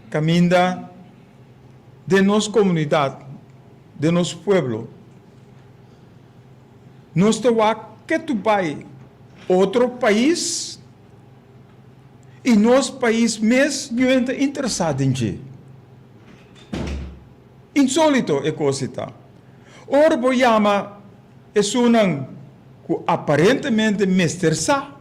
caminha de nossa comunidade, de nosso povo. Nós estamos que tu vai outro país e nosso país mesmo não está interessado em ti. Insólito é coisa. Ora, vou chamar sunang que aparentemente mestersa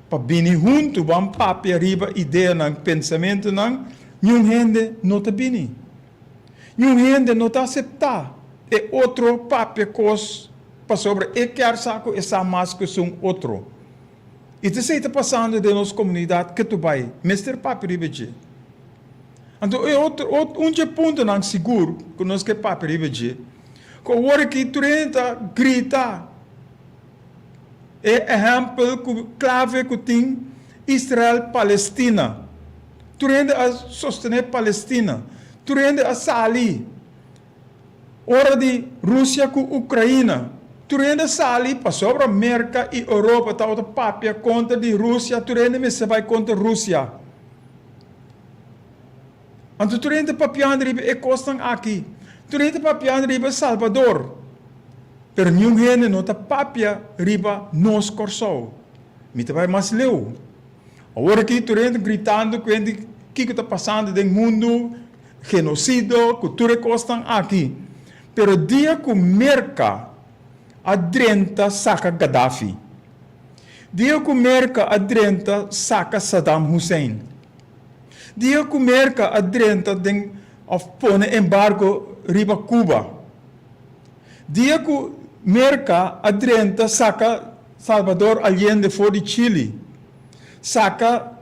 para vir junto com papel arriba ideia ng pensamento ng nenhum gente não está bem. Nenhum gente não está aceitar. É outro papel coisa para sobre e quer saco essa máscara são outro. E isso está passando de nossa comunidade que tu vai mester papel arriba. Então é outro ponto não seguro que nós que papel arriba. Que o hora que tu grita é exemplo clave que tem Israel-Palestina. Tu a sostener Palestina. Tu a salir. Ora de Rússia com Ucrânia. Turenda sali para sobre América e Europa, tá outra papia contra de Rússia, turenda me se vai contra Rússia. Anto turenda papiando riba e costam aqui. Turenda papiando riba Salvador. Pero nenhum gente não tá papia riba nos corsou. Me vai mais leu. Agora aqui turenda gritando que que está passando no mundo, genocídio, cultura costam aqui. Pero dia que merca adrenta saca Gaddafi. Dia que merca adrenta saca Saddam Hussein. Dia que merca adrenta pone embargo riba Cuba. Dia que merca adrenta saca Salvador Allende for de Chile. Saca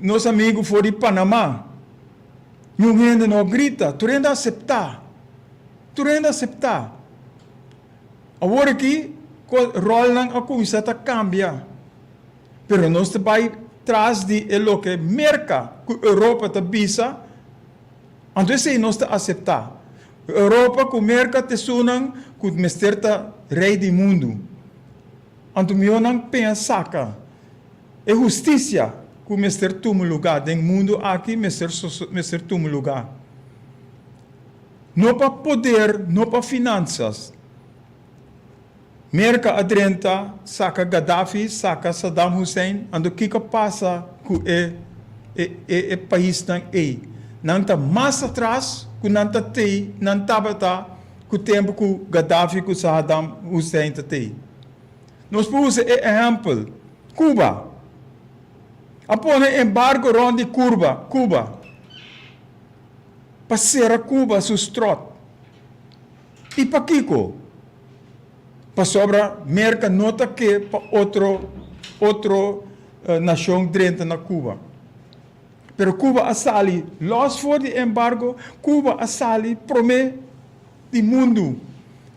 nos amigos for de Panamá. Yung gente não grita, tu renda aceitar. Tu renda aceitar. Agora aqui, o rol ng akusa ta cambia. Pero nós vai trás de lo que merca que Europa ta bisa. Então se nós ta aceitar. Europa que merca te sunang que mister ta rei do mundo. Então meu nang pensaca. É justiça que mister tumo lugar den mundo aqui mister tumo lugar. Não para poder, não para finanças. Merca adrenta, saca Gaddafi, saca Saddam Hussein, ando que passa com o país não é. Não está mais atrás, que não está tem, não estava com o tempo que Gaddafi, que Saddam Hussein tem. Nós podemos exemplo, Cuba. Apone embargo ronde Cuba. Passera Cuba sus trot. E para Kiko? Para sobra merca nota que para outro nação dentro na Cuba. Pero Cuba asali, los for de embargo, Cuba asali promete de mundo,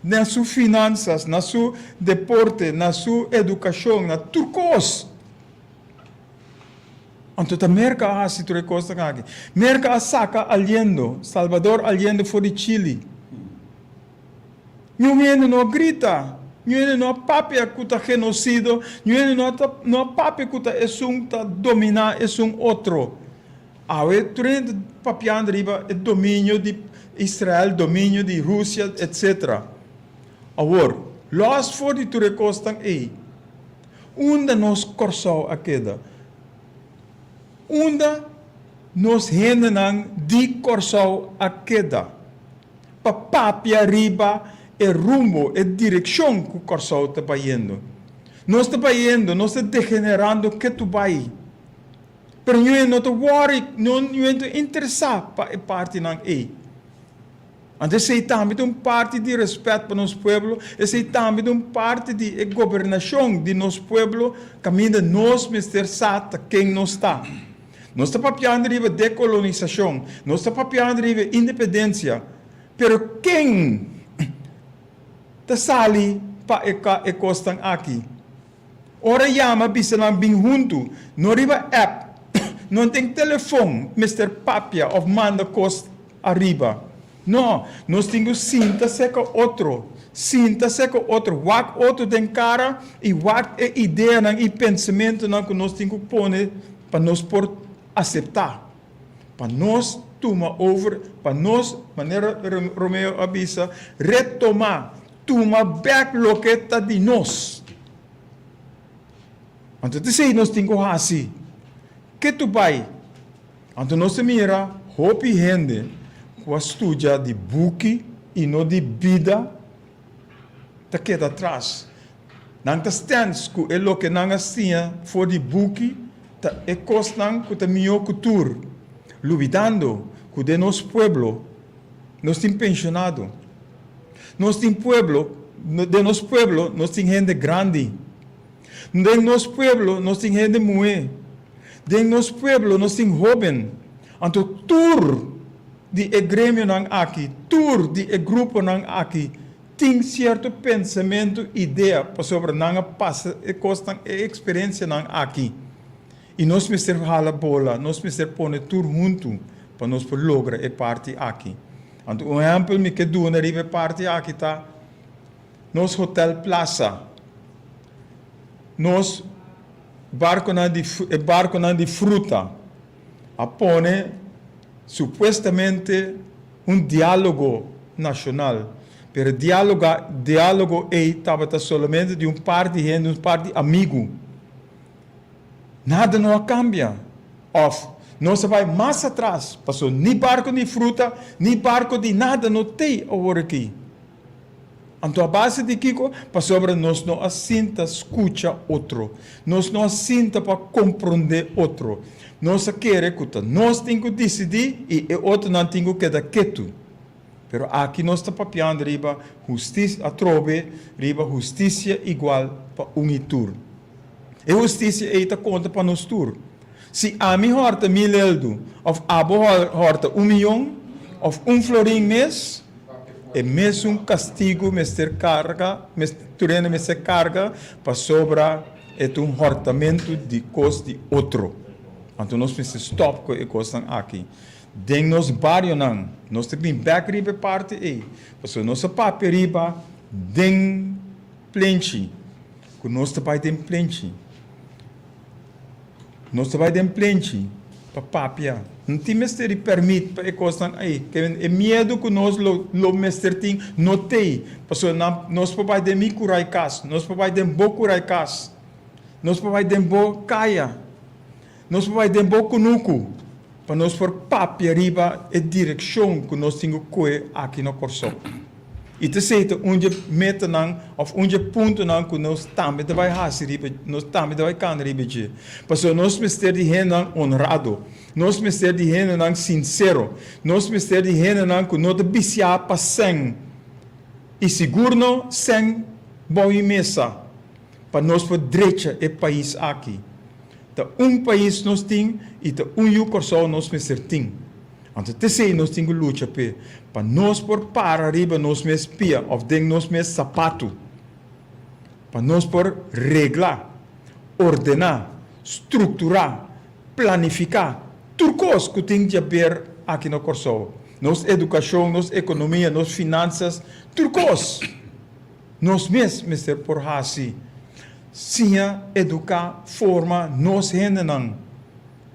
na suas finanças, na seu deporte, na sua educação, na turcos. Então, a América se tu recosta aqui. América saca Allende, Salvador Allende for de Chile. Ninguém não grita. Ninguém não papia que está genocídio. Ninguém não papia que está dominar outro. Awe tu papiando riba o domínio de Israel, domínio de Rússia, etc. Agora, los for de tu recosta aí. Onde nos corsou a queda? Onde nos rendenam de corsou a queda. Papapia riba e rumbo e direção que o corsou está indo. Nós está indo, nós está degenerando que tu vai. Pero não te worry, não te interessa para a parte não é. Então, se também parte de respeito para nosso povo, se também parte de governação de nosso povo, caminho nós, Mr. Sata, quem nós está. Nós estamos papiando de decolonização, nós estamos papiando de independência, pero quem está sali para a costa aqui? Ora chama, bisalang bem junto, não riba app, não tem telefone, Mr. Papia, ou manda costa arriba. Não, nós temos sinta-se com outro, wak outro tem cara, e wak é ideia e pensamento que nós temos que pôr para nós por aceitar, para nós tomar over, para nós, maneira Romeo avisa, retomar, tomar back lo que está de nós. Então, nós temos que assim, que tu vai? Então, nós mira, hope gente, que estuda de book e não de vida, está queda atrás. Não está stands, que é o que não tinha, for de book, é costan que a minha cultura, lutando que de nosso pueblo, nós temos pensionado. Nós temos pueblo, de nosso pueblo, nós temos gente grande. De nosso pueblo, nós temos gente mulher. De nosso pueblo, nós temos jovem. Então, tour de grêmio não aqui, tour de grupo não aqui, tem certo pensamento, ideia sobre não passa, costan experiência não aqui. E nós precisamos falar bola, nós precisamos pôr tudo junto para nós lograr a parte aqui. Want um exemplo me que do na ribe parte aqui tá nos Hotel Plaza. Nos barco na de fruta. Apone supuestamente diálogo nacional. Pero diálogo estava somente de par de gente, par de amigo. Nada não cambia. Nós vai mais atrás. Passou nem barco de fruta, nem barco de nada, não tem agora aqui. Então, a base de Kiko, passou para nós não assinta escuta outro. Nós não assinta para compreender outro. Nós queremos que nós temos que decidir e o outro não tem que dar quieto. Pero aqui nós estamos papiando riba justiça, a trove, riba justiça igual para unitur. E justiça é conta para nós tur. Se a mim horta 1000 eldo, of abo horta 1 milhão, of florim mês, é mesmo castigo, mestre carga, mestre carga, para sobra hortamento de costa de outro. Então nós precisamos stop com a coisa aqui. Den nos barrio não, nós temos back riba parte aí. Porque nós papi riba, den plenchi, que nós também tem plenchi. Nós também tem plenchi, para papia. Não tem mestre permite para a coisa aí. É medo que nós lo mestre tem, não tem. Porque nós também tem mi curai cas, nós também tem bo curai cas, nós também tem bo caia, nós também tem bo kunuku. Para nós por papia riba a direção que nós temos que aqui no Corso. E te sei onde meta não, ou onde ponto não que nós também vai fazer riba, nós também vai can riba de. Porque nós mestre de gente honrado, nós mestre de gente sincero, nós mestre de gente que não te bicia para sem e seguro sem boa mesa para nós por direita o país aqui. País nós temos e Corso nós mestre tem. Então, te sei nós temos que lutar para nós por para arriba nós mesmo pia, ou den nós mesmo sapato. Para nós por reglar, ordenar, estruturar, planificar, tudo coisa que tem que ver aqui no Corso. Nossa educação, nossa economia, nossas finanças, tudo coisa. Nós mesmos mestre por assim. Sia educar, forma, nós não.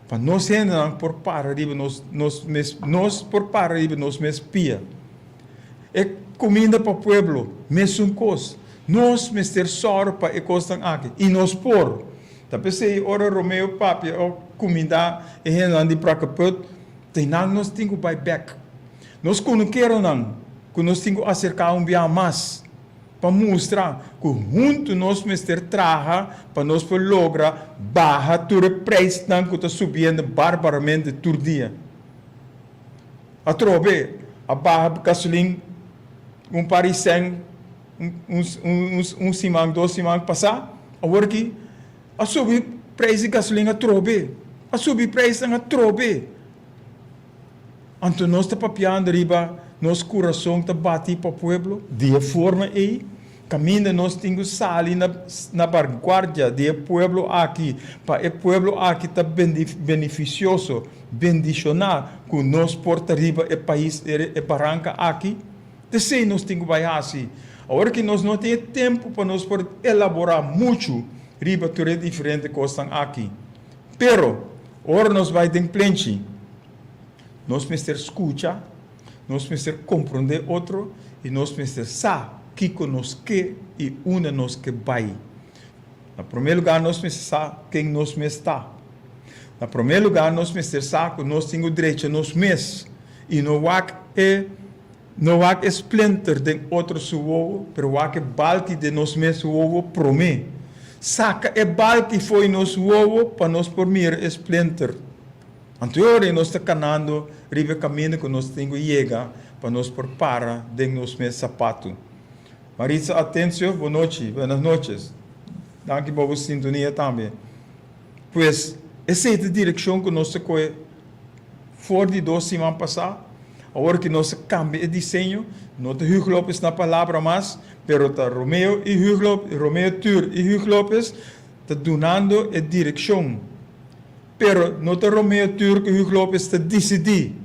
Para nós não por para arriba, nós por para arriba, nós mesmos pia. É comida para o pueblo, mesmo coisa. Nós mesmo soro para a coisa aqui. E nós por. Tá pensei, ora Romeo, papi, comida, e gente de para caput, tem nada nós temos que buy back. Nós não queremos não, que nós temos que acercar bem mais. Para mostrar que junto nós mestre traga para nós por lograr barra todo o preço que está subindo barbaramente todo dia. A trove, a barra de gasolina, parecem semana, 2 semanas passar, agora que a subir o preço de gasolina a trove, a subir o preço a trove. Então nós estamos papiando riba, nosso coração está batendo para o povo, de forma aí. Caminho nós temos que sair na vanguarda do povo aqui, para o povo aqui está beneficioso, bendicionar, que nós porta riba o país, e barranca aqui. Então, nós temos que vai assim. Agora que nós não temos tempo para nós por elaborar muito, riba tudo diferente coisas aqui. Pero, agora nós vai ter plenty. Nós precisamos escutar, nós precisamos compreender outro, e nós precisamos saber que conosco e una nos que vai. Na primeiro lugar, nós precisamos quem nós está. Na primeiro lugar, nós precisamos que nós temos direito a nós mesmos. E não há splinter de outro suovo, pero há balde de nós mesmos ovo promê. Saca é balde foi nosso ovo para nós pormir splinter. Anterior, nós está canando, ribe caminho que nós temos que chegar para nós por para de nós mesmos sapato. Maritza, atenção, boa noite, buenas noches. Danke por a sintonia também. Pois, essa é a direção que nós foi fora de 2 semanas passadas. Agora que nós cambia o desenho, não tem Hugo Lopes na palavra mais, pero está Romeo e Hugo Lopes, Romeo Tur e Hugo Lopes está donando a direção. Pero não está Romeo Tur e Hugo Lopes está decidir.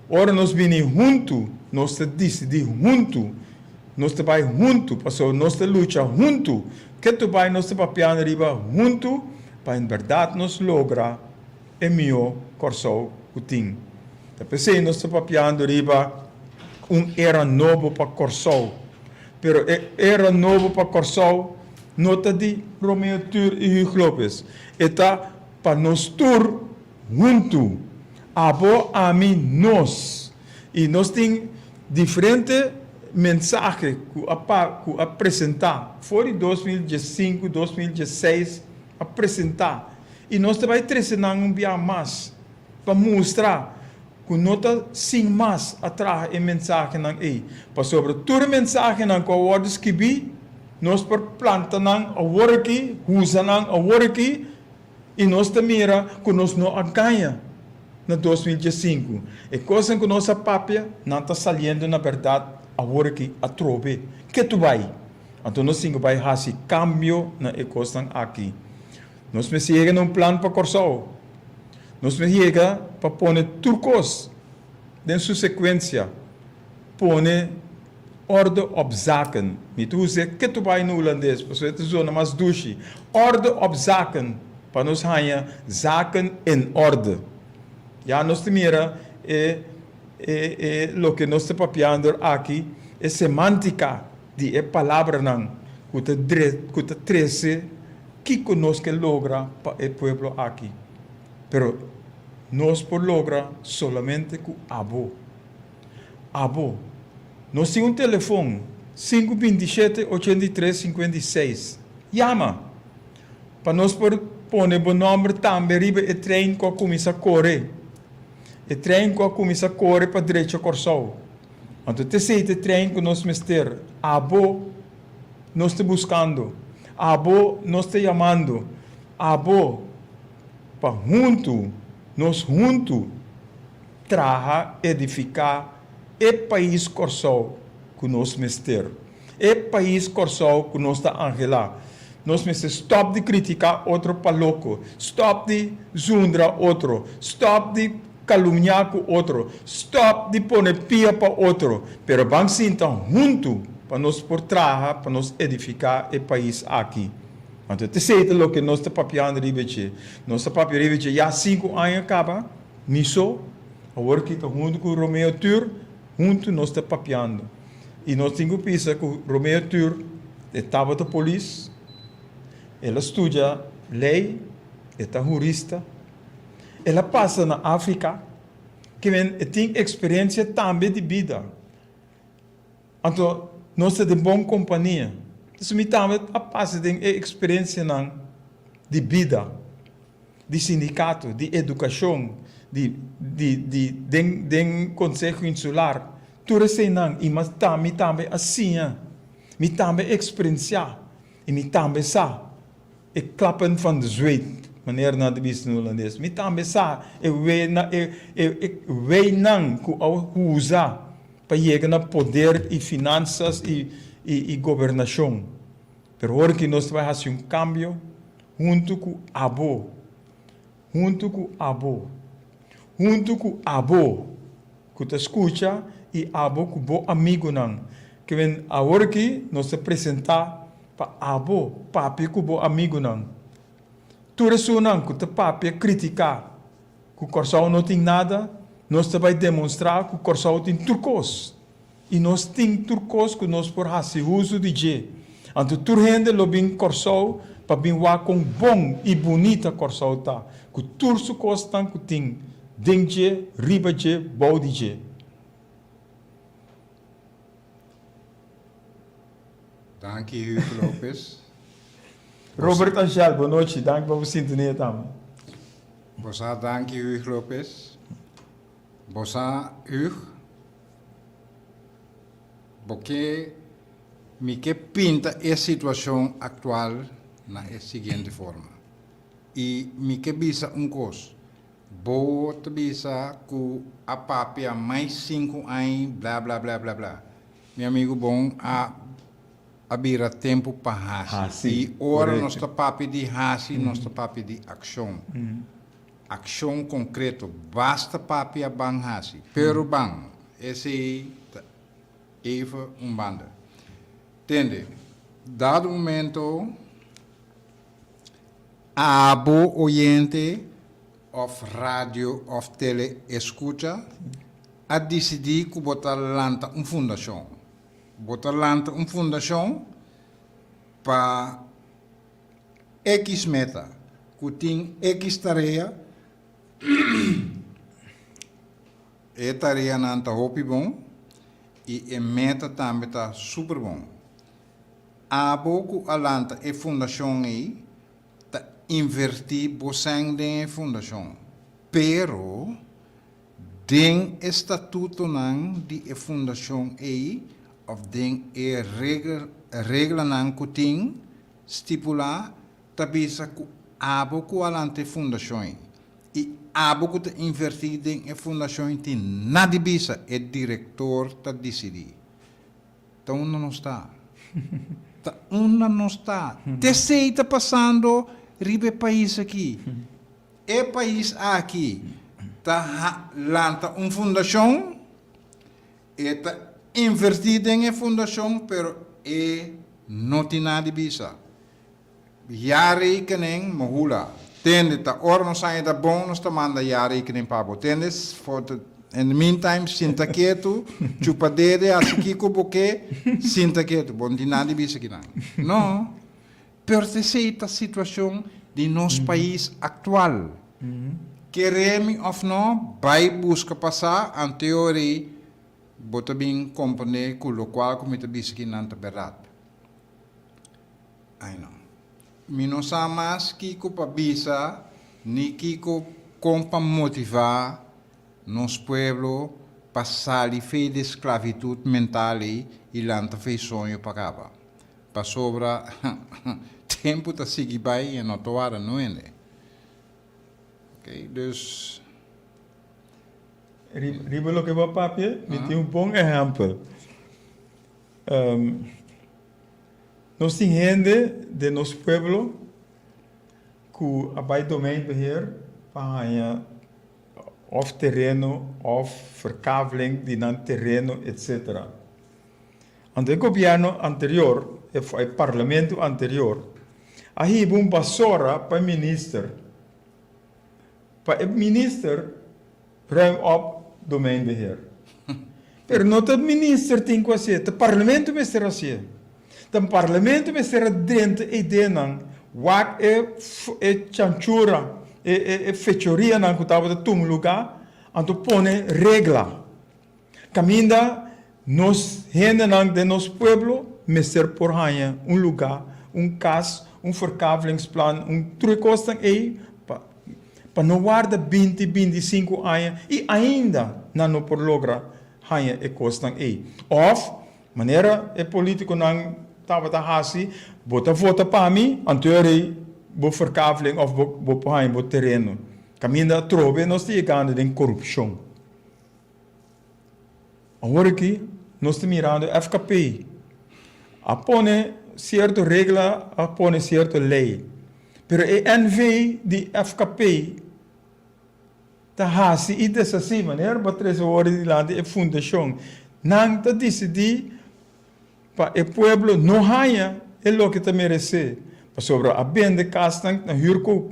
Ora nós vinimos junto, nós decidimos junto, nós trabalhamos junto, passou nós luta junto, que tu vai nós papiando riba junto, para em verdade nós logra o meu corso o tim. Depois nós papiando riba era novo para corso, pero era novo para corso, nota de Romeo Tur e Hugo Lopes, está para nós tur junto, abo a mim nós, e nós tem diferente mensagem que apresentar, foi em 2015, 2016, apresentar, e nós também trazemos um dia mais, para mostrar que nota sim mais atrás a mensagem não é, para sobre toda a mensagem não que o escrevi, nós por planta não a work, usa não a work, e nós também que nós não ganha na 2015. E coisa que nossa papia não está saindo na verdade a work a trove. Que tu vai? Então nós sim vai fazer cambio na coisa aqui. Nós me chega num plano para Corsol. Nós me chega para pôr turcos dentro sua sequência. Pôr orde op zaken. Niet hoe zeg que tu vai no holandês, porque het is zona mais dushi. Orde op zaken. Para nós ganhar zaken em orde. Já nós temos lo que nós estamos papiando aqui é semântica de palavra não que te trece que conosco logra para o povo aqui. Pero nós por logra solamente com abo. Abo. Nós temos telefone 527-8356. Chama. Para nós por pôr o número também riba e trem que começa a correr. E trem que começa a correr para direita a Corsol. Então, esse trem que nós mister, abo, nós estamos buscando. Abo, nós estamos chamando. Abo, para nós juntos, traga, edificar o país Corsol que nós mister. O país Corsol que nós está angelar. Nós precisamos stop de criticar outro paloco, stop de zundra outro, stop de caluniar com outro, stop de pôr pia para outro, pero vamos sentar junto para nós por trás, para nós edificar o país aqui. Então, terceiro lo que nós estamos papiando ribeche, nós estamos papiando ribeche já 5 anos acaba, nisso, agora que está junto com o Romeo Tur, junto nós estamos papiando. E nós temos que pensar que o Romeo Tur estava da polícia. Ela estuda lei, é jurista. Ela passa na África, que tem experiência também de vida. Então, nós temos de boa companhia. Então, me também passa de experiência de vida, de sindicato, de educação, de conselho insular. Tudo isso não, e mas também assim, me também experienciar, e me também sabe. Ik klappen van de zweet, meneer na de wist in Hollandes. Met aan sa, ik weet nang hoe usa para chegar na poder e finanças e governação. Pero hoje que nós vamos fazer cambio junto com abo, junto com abo, que te escuta e abo com bom amigo não. Que vem agora que nós apresentar para abo, papi com bom amigo não. Tudo isso não, que o papi criticar, que o Corsol não tem nada, nós também demonstrar que o Corsol tem turcos. E nós temos turcos que nós por fazer uso de je. Então, tudo gente lo bem Corsol, para bem com bom e bonita Corsol tá. Que tudo isso costa que tem dentro, riba je, bom de je. Dank je, Hugo Lopes. Robert Angel, boa noite. Dank para você sintonia também. Bossa, dank je, Hugo Lopes. Bossa, Hugo. Porque me que pinta a situação atual na seguinte forma. E me que bisa coisa. Boa te bisa que a papia mais 5 anos, blá, blá, blá, blá, blá. Meu amigo bom, abrir tempo para hasi. E ora nós está papi de hasi, nós está papi de ação. ação concreta, basta papia bang hasi. Pero bang, esse even banda. Entende? Dado momento, abo oyente, of rádio, of tele, escuta, a decidir que botar lanta fundação. Botar lanta fundação para X meta, que tem X tarefa, e tarefa não está bom, e a meta também está super bom. A pouco a lanta e fundação aí, está invertir bosang de fundação. Pero, den estatuto nang di e fundação aí, of den e regra nang kuting, stipula, tabisa ku abo ku alante fundação. E abo ku te invertir den e fundação ti nada bisa e diretor ta decidi. Ta una não está. Ta una não está. Te sei tá passando ribe país aqui. E país aqui tá lanta fundação e tá invertido em fundação, pero e não tem nada bisa. Jare rekening mahula. Tende ta ora não sai da bom, nós tá manda jare rekening pabo. Tendes for the in the meantime sinta quieto, chupadede asiki ko boke, sinta quieto. Bom di nada bisa aqui não. Não. Pero te sei ta situação de nosso país atual. Queremos ou não, vai buscar passar a teoria, bota bem compreender com o qual comita bisa que não é verdade. Ai não. Não sabe mais que para bisa, nem que para motivar nosso povo para sair de esclavitud mental e lanta fez sonho para acabar. Para sobra tempo tá seguir bem e não toara não é? Okay, dus Riba lo que va papi, me tem bom exemplo. Nós temos gente de nosso pueblo que abai domein beheer para of terreno, of verkaveling de nan terreno, etc. Ante o governo anterior, o parlamento anterior, aí um basora para minister. Para o minister, ruim op domeinbeheer. Pero não o minister tem que fazer, o parlamento vai ser assim. O parlamento vai ser dentro e dentro, wak e chanchura, e fechoria na que estava de tum lugar, então põe regla. Caminda, nós, gente de nosso pueblo, meser por hanha, lugar, cas, verkavelingsplan, trucosta aí, para não guardar 20, 25 anos e ainda não por lograr hanha e costam aí. Of, maneira é político não estava da hasi, bota vota para mim, anterior bo verkaveling of bo hanha bo terreno. Caminda trove nós chegando em corrupção. Agora aqui nós estamos mirando FKP. Apone certa regra, apone certa lei. Pero e NV di FKP ta hasi e dessa sim maneira para três horas de lá de fundação não ta decidi para o povo não haya é lo que ta merece para sobre a bem de castan na hurco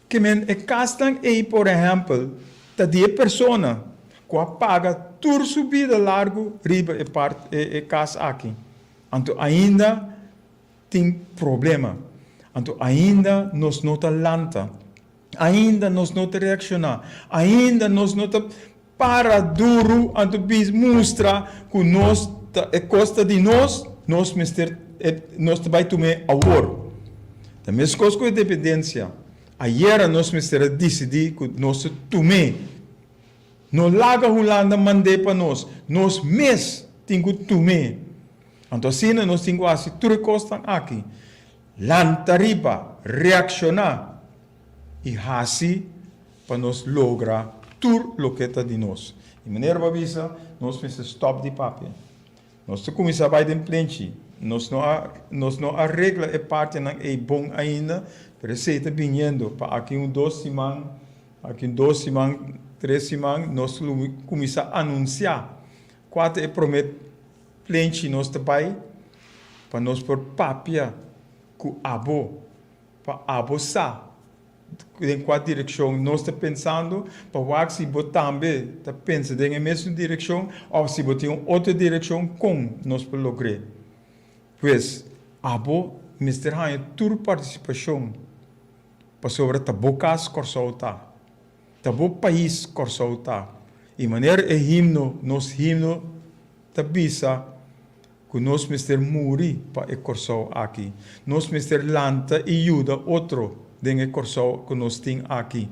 que men e castan e por exemplo ta die persona que paga tur subida largo riba e parte e casa aqui então ainda tem problema. Então, ainda nós não lanta, ainda nós não reaccionar, ainda nós não para duro, então mostra que nós, a costa de nós vai tomar agora. A mesma coisa com a dependência. Ayer nós decidir que nós tomar. Não larga a Holanda mandei para nós mesmos temos que tomar. Então, assim, nós temos que fazer tudo que costa aqui. Lantariba, reaccionar e assim para nós lograr tudo o que está de nós. De maneira babisa, nós precisamos stop de papel. Nós começamos a ir em frente. Nós não arregla a parte não é bom ainda, mas se está vindo para aqui 2 semanas aqui em 2 semanas, 3 semanas, nós começamos a anunciar. Quando é promete plente nós trabalho, para nós por papia, com abo, para abo sa. Em qual direção nós estamos pensando, para o se você também está pensando em mesma direção, ou se você tem outra direção, com nós para lograr. Pois, abo, Mr. Hanha, toda participação, para sobre a boca corsolta, a boa país corsolta, e maneira é himno, nos himno, ta bisa, que nós Mr. Muri para o corsol aqui, nós Mr. Lanta e ajuda outro den corsol que nós tem aqui.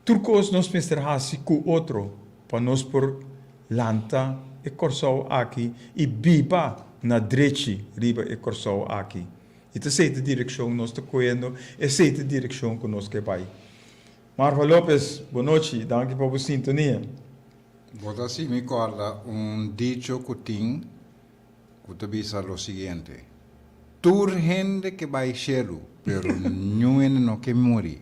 Turcos nós Mr. Hasi com outro, para nós por Lanta e corsol aqui, e biba na direita, riba e corsol aqui. Esta é a direção que nós estamos correndo, essa é a direção que nós queremos ir. Marva Lopes, boa noite, danke por a sintonia. Bota assim, me acorda dicho que tem, que te diz o seguinte: tur gente que vai chelo, pero não no que morre.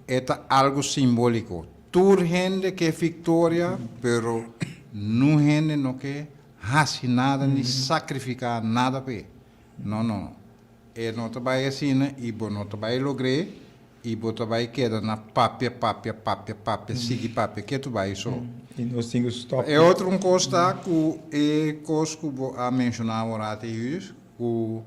É algo simbólico. Tur gente que é vitória, pero não gente no que hace nada, nem sacrificar nada pe. Não. E não te vai assim, e não te vai lograr, e você vai quedar na papia, sigue papia, que tu vai só. E nós temos stop. É outra coisa que é coisa que vou mencionar agora até o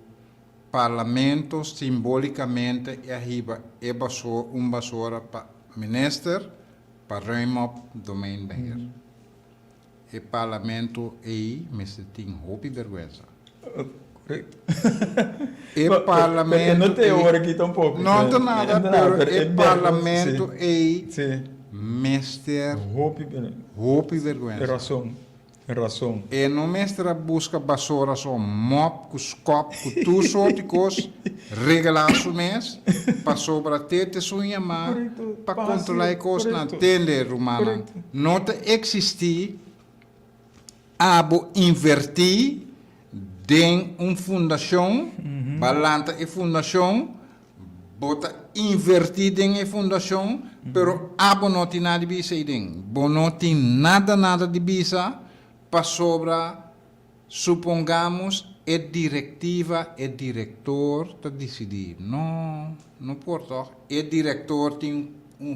parlamento simbolicamente arriba é basura para minister para ruimar domain beheer. O parlamento aí me tem roupa e vergonha. O parlamento não tem hora aqui tampouco. não tem nada, pero o parlamento aí mestre roupa e vergonha. É razão. E não mestre busca basura só mop, com copos, com tudo sorte de coisas, regalar o mês, para sobrar tete sunha mar, para controlar as coisas na tende romana. Não te existir, abo invertir em uma fundação, balanta e fundação, bota invertir em a fundação, pero abo não tem nada de bisa idem, bo não tem nada de bisa, para sobra, supongamos, é diretiva, é diretor te decidir. Não importa. É diretor tem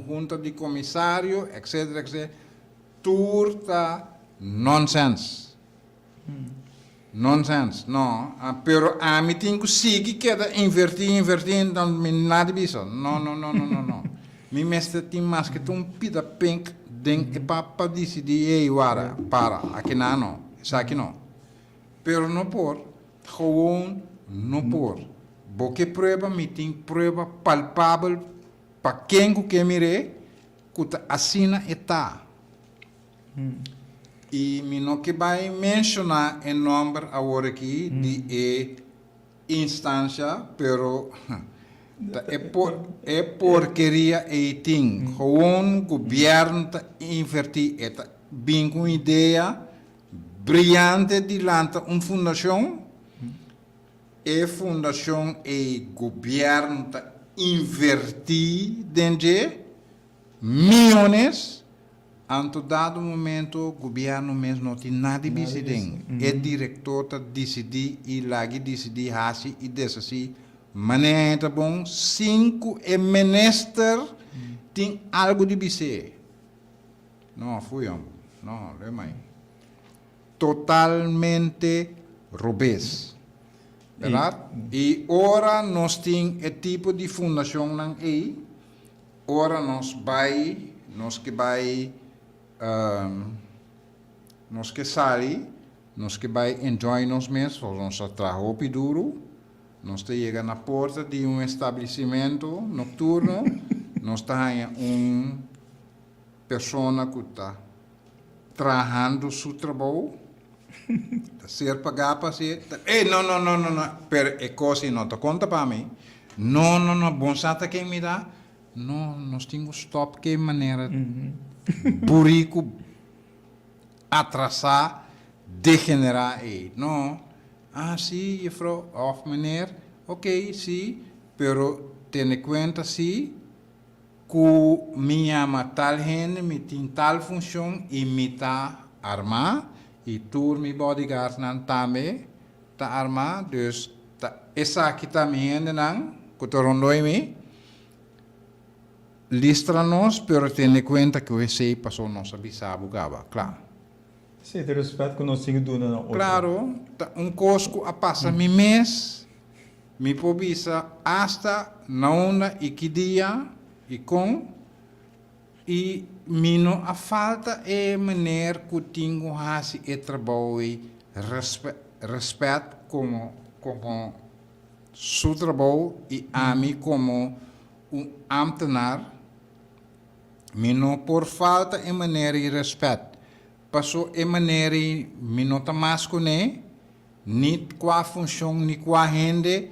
junta de comissário, etc. Turta nonsense. Nonsense, não. Pero a mim tem que seguir que invertir, não nada disso. Não. Me mestre tem mais que um pida pink den e papa decidir ei wara para aqui não, isso aqui não. Pero não por, gewoon não por. Porque prova me tem prova palpável para quem que mire que tá assina e tá. E me não que vai mencionar o nome agora aqui de instância, pero é porqueria e tem. Gewoon governo invertir eta bem com ideia brilhante de lançar uma fundação. E fundação e governo invertir dentro milhões. Anto dado momento, o governo mesmo não tem nada de decidir. É diretor que decide e lagi decide assim e desse maneira bom. 5 é minister tem algo de dizer. Não, fui eu. Não, lemai. Totalmente robês. Verdade? E ora nós tem é tipo de fundação não aí. Ora nós que vai nós que sair, nós que vai enjoy nós mesmos, nós trabalho duro, nós te chega na porta de um estabelecimento noturno, nós temos pessoa que está trabalhando seu trabalho, ser pagar para ser, não, pero é coisa não te conta para mim, não, bom sata quem me dá, não, nós temos stop que maneira burico atrasar, degenerar aí. Não. Sim, meneer, ok, sim, pero ten conta, sim, ku mi ama tal gente, mi tin tal função e mi ta arma e tur mi bodyguard nan também ta arma, dus essa aqui também ainda não, que torondoi mi, listra nós, pero tendo conta que o ECI passou nossa bisabo gaba, claro. Sim, tem respeito que nós temos do na outra. Claro, cosco a passa mi mês, mi pobisa hasta na onda e que dia e com e mino a falta é maneira que tenho hasi e trabalho e respeito como seu trabalho e a mim como ambtenaar, mino por falta e maneira e respeito. Passou e maneira e mino tamasco ne, niet qua função ni qua rende,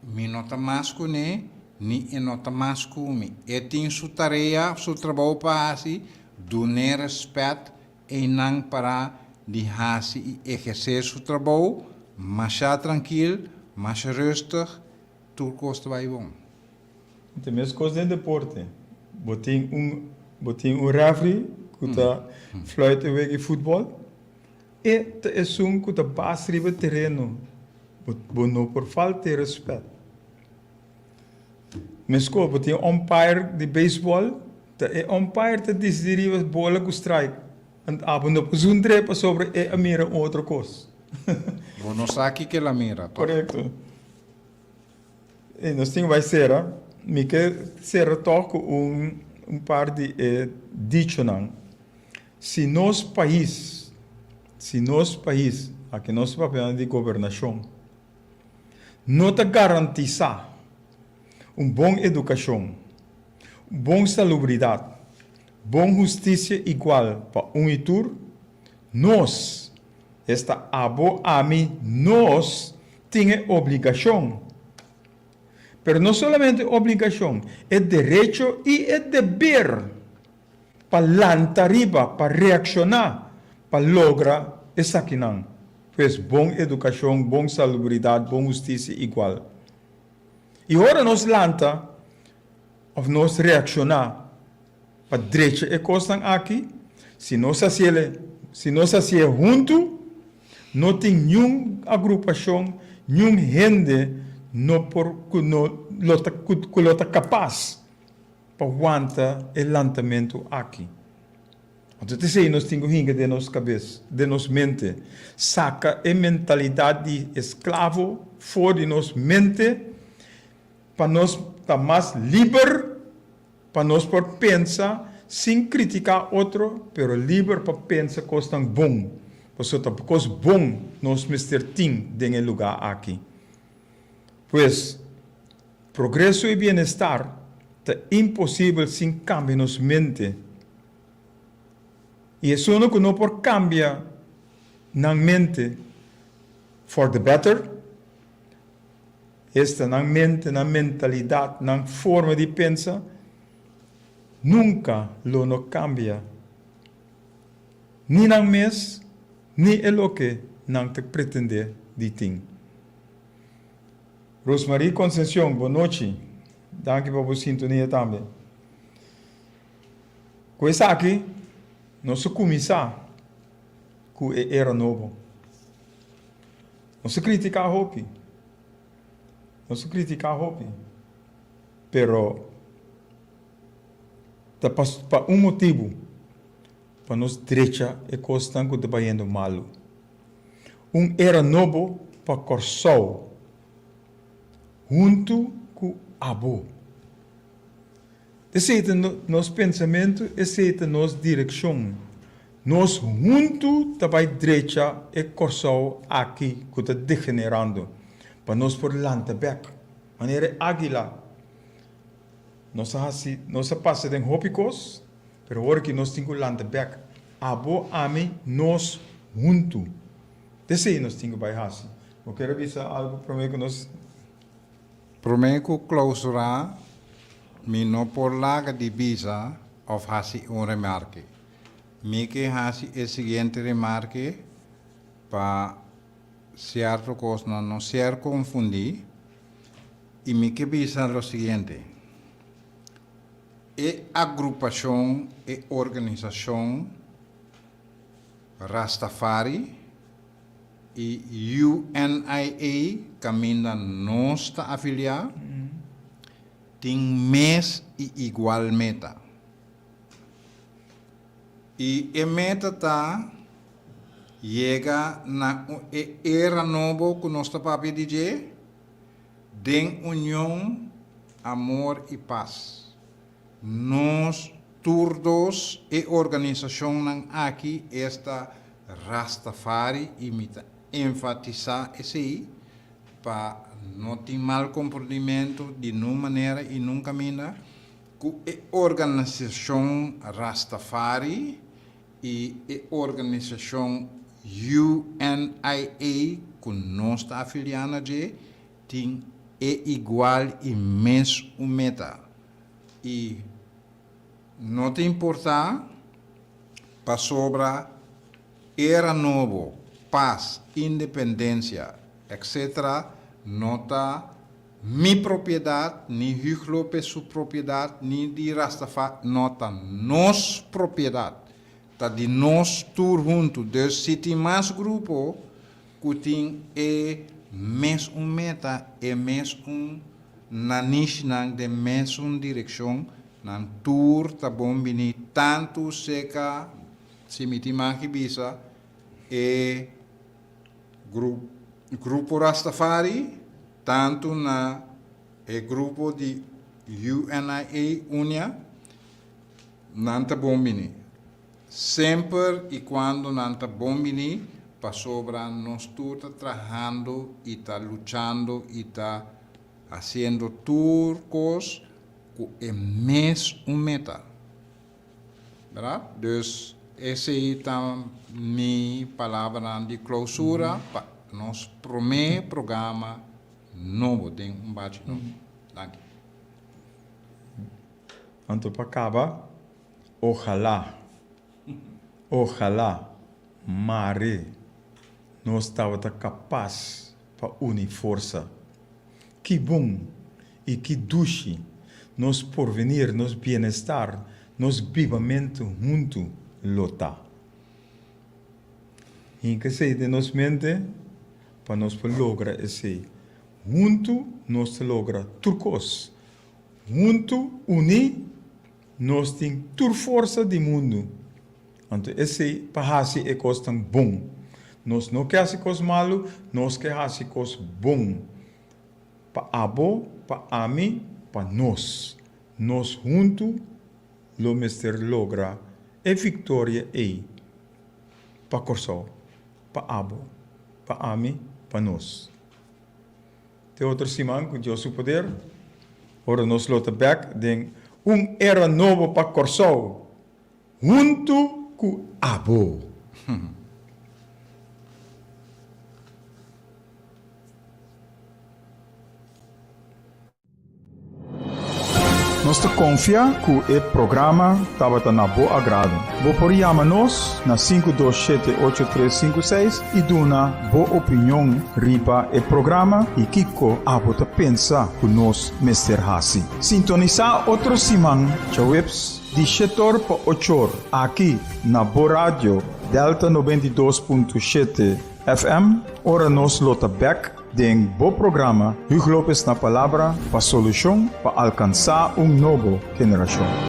mino tamasco ne, ni eno tamasco mi. E tem sua tarefa, seu trabalho para assim, do ne respeito e não para de hasi e exercer seu trabalho, mas já tranquilo, mas rustig, tudo custa vai bom. Tem mesmo coisa de deporte. Botem um referee que está fluit e futebol e é um que está base riba terreno. Não por falta de respeito. Mas como tem umpire de beisebol, é umpire que decide a bola com strike. E não pode um trepa sobre a mira outra coisa. Não sabe que ela mira. Correto. E nós temos vai ser, me quer ser toco par de dicho não. Se nosso país, aqui nosso papel de governação, não está garantizar boa educação, boa salubridade, boa justiça igual para e tur, nós, esta nós temos obrigação. Pero não somente obrigação, é direito e é dever para lançar arriba, para reaccionar, para lograr essa aqui não. Pois boa educação, boa salubridade, boa justiça igual. E agora nós lança, ou nós reaccionar para direito e coisa aqui, se nós fazemos junto, não tem nenhuma agrupação, nenhuma gente não por lota capaz para aguentar o lançamento aqui. Então, nós temos que de nossa cabeça, de nossa mente, saca a mentalidade de escravo fora de nossa mente, para nós estar mais livre, para nós por pensar, sem criticar outro, pero livre para pensar coisas tão bom. Porque coisas bom nós Mr. Ting em lugar aqui. Pois, progresso e bem-estar é impossível sem cambio em nossa mente. E isso não que não por cambiar na mente for the better, esta na mente, na mentalidade, na forma de pensar, nunca lo não cambia. Nem na mês, nem é o que não te pretende de ter. Rosmarie Conceição, boa noite. Danke por sua sintonia também. Com isso aqui, nós começamos com a era nova. Nós criticamos a Hopi. Pero, para motivo, para nós direita é coisa que está indo mal. Era novo para Corsol. Junto com Abu. Esse é nosso pensamento, esse é nossa direção. Nós junto também direita e corso aqui que está degenerando. Para nós por lanteback, maneira águila. Nós passa de hópicos, mas agora que nós temos lanteback, Abu ami nós junto. Esse é nós temos que fazer. Eu quero avisar algo para mim que nós Prometo clausurar, mi no por laga de visa, of hasi un remarque. Mi que hasi el siguiente remarque, para cierto cosa no ser confundir, y mi que visa lo siguiente. agrupação e organização Rastafari e UNIA, caminha nossa afiliada, tem mês e igual meta. E a meta está chega na era nova que nós papi DJ, de união, amor e paz. Nós todos e organização aqui esta Rastafari imita enfatizar esse aí para não ter mal comportamento de nenhuma maneira e nunca caminho que a organização Rastafari e a organização UNIA que nós está afiliando tem igual e mesmo meta e não te importa para sobra era novo, paz, independência, etc. Nota mi propriedade, nem Hugo Lopes sua propriedade, nem de Rastafari, nota nos propriedade. Tá de nós tour junto, dus se tem mais grupo que tem mesmo meta, mesmo na niche, de mesma direção, na tour tá bom bini tanto seca se me tem mais que bisa grupo Rastafari, tanto na grupo de UNIA, Unia, nanta bombini. Sempre e quando nanta bombini, para sobra nós todos trabalhando e está lutando e está fazendo turcos com o mesmo meta. Verdade? Dus, essa é minha palavra de clausura para nosso primeiro programa novo, tem bate novo. Danke. Anto para acabar, ojalá, Mare, nós estávamos capazes para unir força. Que bom e que duche, nos porvenir, nos bem-estar, nos vivamento junto lota. E que sei de nos mente, para nós lograr esse. Junto nós logra turcos. Junto unir, nós tem tur força do mundo. Então esse para fazer é coisa tão bom. Nós não quer fazer coisa malo, nós quer fazer coisa bom. Para abo, para ami, para nós. Nós junto lo mister logra e vitória e para Corsol, para abo, para ami, para nós. Tem outro simão com Deus o poder. Ora nós lota back den era novo para Corsol, junto com abo. Nós confia que o programa estava na boa agrado. Vou por chamar-nos na 527-8356 e dar boa opinião riba o programa e Kiko abota pensa que nós Mr. Hassi. Sintonizar outro simão, Chaweps, de 7 para 8 aqui na Boa Rádio Delta 92.7 FM. Ora nos lota back den bom programa Hugo Lopes na palavra para solução para alcançar novo geração.